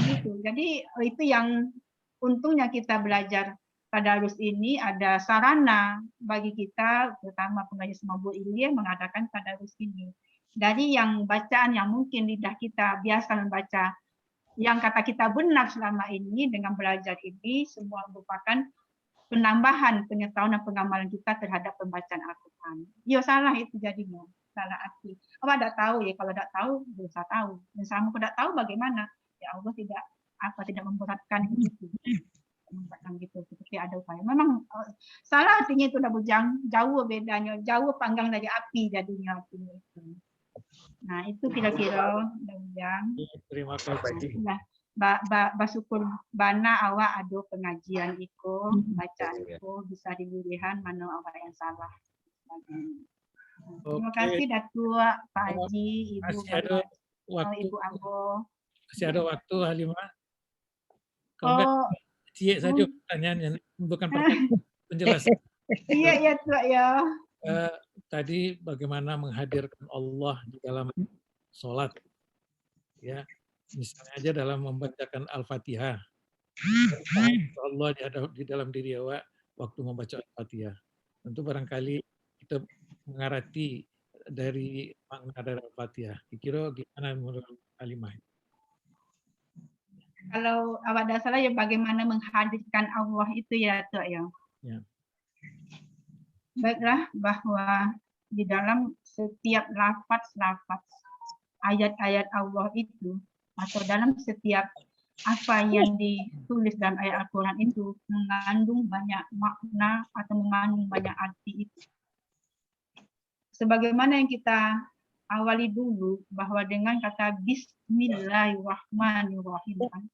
Gitu. Jadi itu yang untungnya kita belajar tadarus ini ada sarana bagi kita, terutama pengajar Semabur Ilir mengadakan tadarus ini. Dari yang bacaan yang mungkin lidah kita biasa membaca, yang kata kita benar selama ini dengan belajar ini semua merupakan penambahan pengetahuan dan pengamalan kita terhadap pembacaan Al-Quran. Ya salah itu jadinya, salah arti. Apa tidak tahu ya, kalau tidak tahu dosa tahu. Dan sama tidak tahu bagaimana? Ya Allah tidak memberatkan itu. Memberatkan gitu, seperti ada upaya. Memang salah artinya itu udah bujang, jauh bedanya, jauh panggang dari api jadinya artinya itu. Nah itu kira-kira bujang. Terima kasih. Nah, Basukur bana awak ada pengajian iko bacaan iko bisa dilihat mana awak yang salah. Terima kasih Datuk Pak Haji, Ibu Ambo. Masih ada waktu Halimah. Kalau enggak saja pertanyaan bukan pertanyaan penjelasan. Iya Tuh ya. Tadi bagaimana menghadirkan Allah di dalam sholat, ya. Misalnya aja dalam membacakan Al-Fatihah. Allah di dalam diri awak waktu membaca Al-Fatihah. Tentu barangkali kita mengarti dari makna dari Al-Fatihah. Kira gimana menurut Halimah? Kalau awak dah salah ya bagaimana menghadirkan Allah itu ya Tuh ya. Ya. Baiklah bahwa di dalam setiap lafaz ayat-ayat Allah itu atau dalam setiap apa yang ditulis dalam ayat Al-Quran itu mengandung banyak makna atau mengandung banyak arti itu. Sebagaimana yang kita awali dulu bahwa dengan kata Bismillahirrahmanirrahim kan?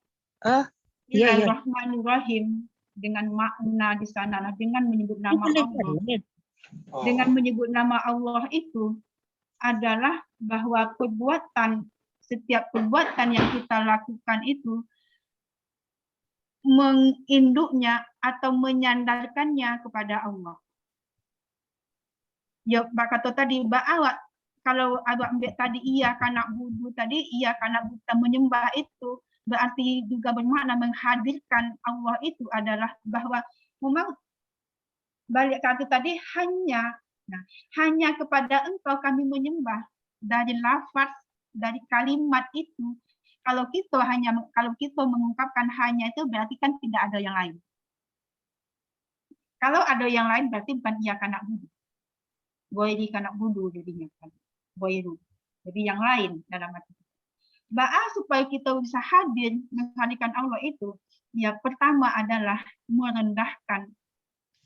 Bismillahirrahmanirrahim dengan makna di sana dengan menyebut nama Allah. Dengan menyebut nama Allah itu adalah bahwa setiap perbuatan yang kita lakukan itu menginduknya atau menyandarkannya kepada Allah. Ya, kata tadi, awak kalau awak ambil tadi iya kanak budu tadi, iya kanak buta menyembah itu berarti juga bermakna menghadirkan Allah itu adalah bahwa memang balik kata tadi hanya kepada Engkau kami menyembah. Dari lafaz dari kalimat itu kalau kita mengungkapkan hanya itu berarti kan tidak ada yang lain. Kalau ada yang lain berarti bukan ia kanak budu. Boyri kanak budu jadinya kan. Boyru. Jadi yang lain dalam arti. Supaya kita bisa hadir menghadirkan Allah itu, ya pertama adalah merendahkan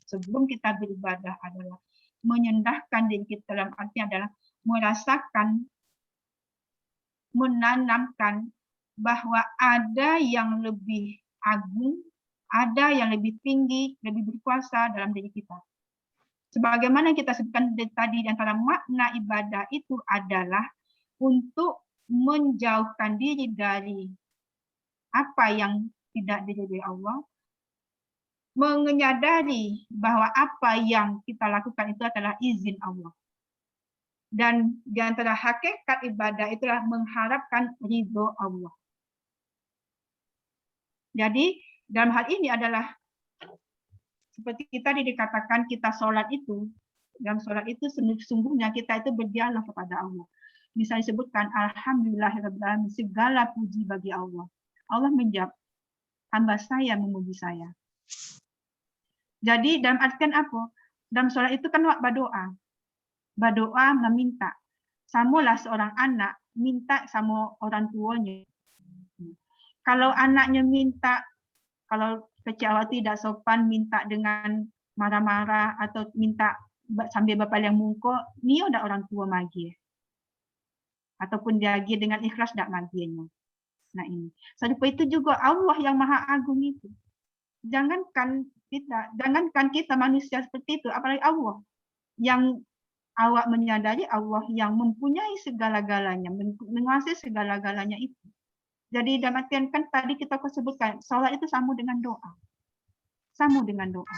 sebelum kita beribadah adalah menyendahkan diri kita dalam arti adalah merasakan menanamkan bahwa ada yang lebih agung, ada yang lebih tinggi, lebih berkuasa dalam diri kita. Sebagaimana kita sebutkan tadi di antara makna ibadah itu adalah untuk menjauhkan diri dari apa yang tidak diridhoi Allah, menyadari bahwa apa yang kita lakukan itu adalah izin Allah. Dan di antara hakikat ibadah itulah mengharapkan ridho Allah. Jadi dalam hal ini adalah seperti tadi dikatakan kita sholat itu, dalam sholat itu sungguhnya kita itu berdialog kepada Allah. Misalnya disebutkan Alhamdulillahirrahmanirrahim, segala puji bagi Allah. Allah menjawab, hamba saya memuji saya. Jadi dalam artian apa? Dalam sholat itu kan berdoa. Berdoa meminta. Samulah seorang anak minta sama orang tuanya. Kalau anaknya minta, kalau kecil tidak sopan minta dengan marah-marah atau minta sambil bapak yang mungko, ni ada orang tua magi. Ataupun lagi dengan ikhlas tidak maginya. Nah ini. Serupa itu juga Allah yang Maha Agung itu. Jangankan kita manusia seperti itu, apalagi Allah yang awak menyadari Allah yang mempunyai segala-galanya, menguasai segala-galanya itu. Jadi dalam artian kan tadi kita sebutkan, sholat itu sama dengan doa. Sama dengan doa.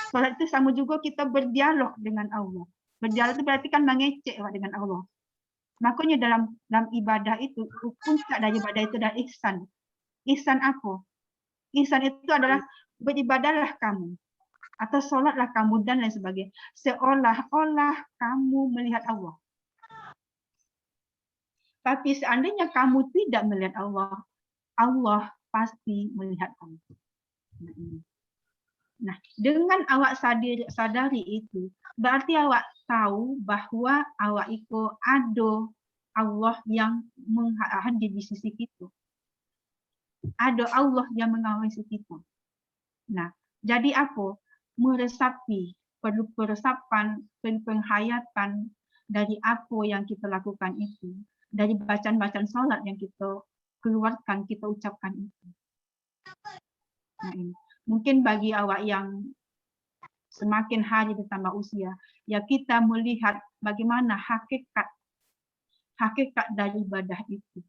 Solat itu sama juga kita berdialog dengan Allah. Berdialog itu berarti kan mengecek dengan Allah. Makanya dalam ibadah itu, puncak dari ibadah itu adalah ihsan. Ihsan apa? Ihsan itu adalah beribadahlah kamu atau solatlah kamu dan lain sebagainya. Seolah-olah kamu melihat Allah. Tapi seandainya kamu tidak melihat Allah, Allah pasti melihat kamu. Nah, dengan awak sadari itu, berarti awak tahu bahwa awak itu ada Allah yang hadir di sisi kita. Ada Allah yang mengawasi kita. Nah, jadi apa? Meresapi, perlu peresapan, perlu penghayatan dari apa yang kita lakukan itu. Dari bacaan-bacaan salat yang kita keluarkan, kita ucapkan itu. Nah, ini. Mungkin bagi awak yang semakin hari bertambah usia, ya kita melihat bagaimana hakikat dari ibadah itu.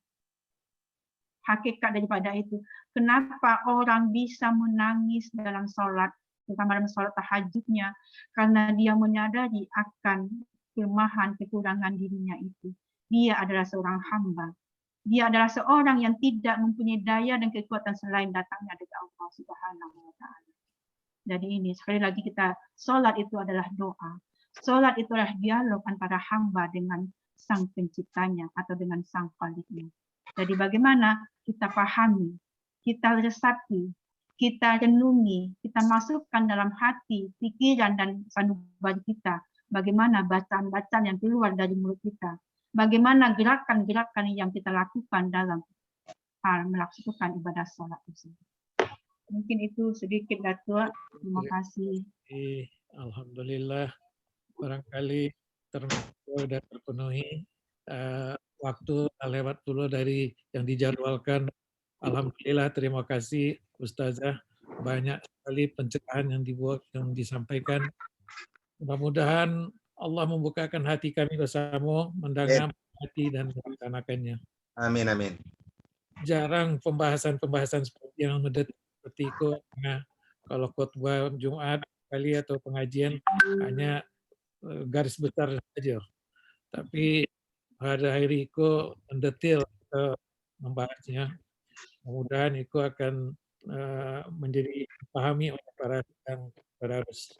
Hakikat daripada itu. Kenapa orang bisa menangis dalam sholat, terutama dalam sholat tahajudnya, karena dia menyadari akan kelemahan, kekurangan dirinya itu. Dia adalah seorang hamba. Dia adalah seorang yang tidak mempunyai daya dan kekuatan selain datangnya dari Allah Subhanahu wa Ta'ala. Jadi ini sekali lagi kita, sholat itu adalah doa. Sholat itu adalah dialog antara hamba dengan sang penciptanya atau dengan sang khaliknya. Jadi bagaimana kita pahami, kita resapi, kita renungi, kita masukkan dalam hati, pikiran dan sanubari kita. Bagaimana bacaan-bacaan yang keluar dari mulut kita. Bagaimana gerakan-gerakan yang kita lakukan dalam hal melaksanakan ibadah sholat tersebut. Mungkin itu sedikit Datuk. Terima kasih. Alhamdulillah, barangkali sudah terpenuhi waktu lewat dulu dari yang dijadwalkan. Alhamdulillah, terima kasih Ustazah. Banyak sekali pencerahan yang disampaikan. Mudah-mudahan Allah membukakan hati kami bersama, mendengar hati dan melaksanakannya. Amin, amin. Jarang pembahasan seperti yang mendetik seperti itu. Nah, kalau khotbah Jumat kali atau pengajian hanya garis besar saja. Tapi pada hari itu mendetail membahasnya. Mudah-mudahan itu akan menjadi dipahami oleh para harus.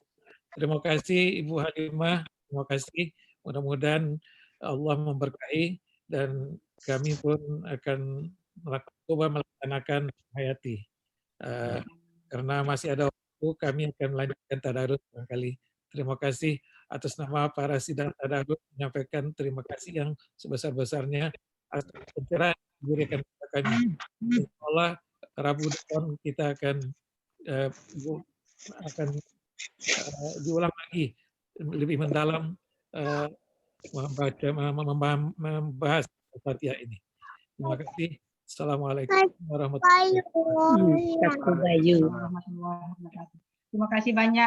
Terima kasih Ibu Halimah. Terima kasih. Mudah-mudahan Allah memberkahi dan kami pun akan coba melaksanakan hayati. Karena masih ada waktu, kami akan melanjutkan tadarus barangkali. Terima kasih atas nama para sidang tadarus, menyampaikan terima kasih yang sebesar-besarnya atas pencerahan yang diberikan kepada kami. Insyaallah Rabu depan kita akan diulang lagi lebih mendalam membahas Al-Fatihah ini. Terima kasih. Assalamualaikum warahmatullahi wabarakatuh. Terima kasih banyak.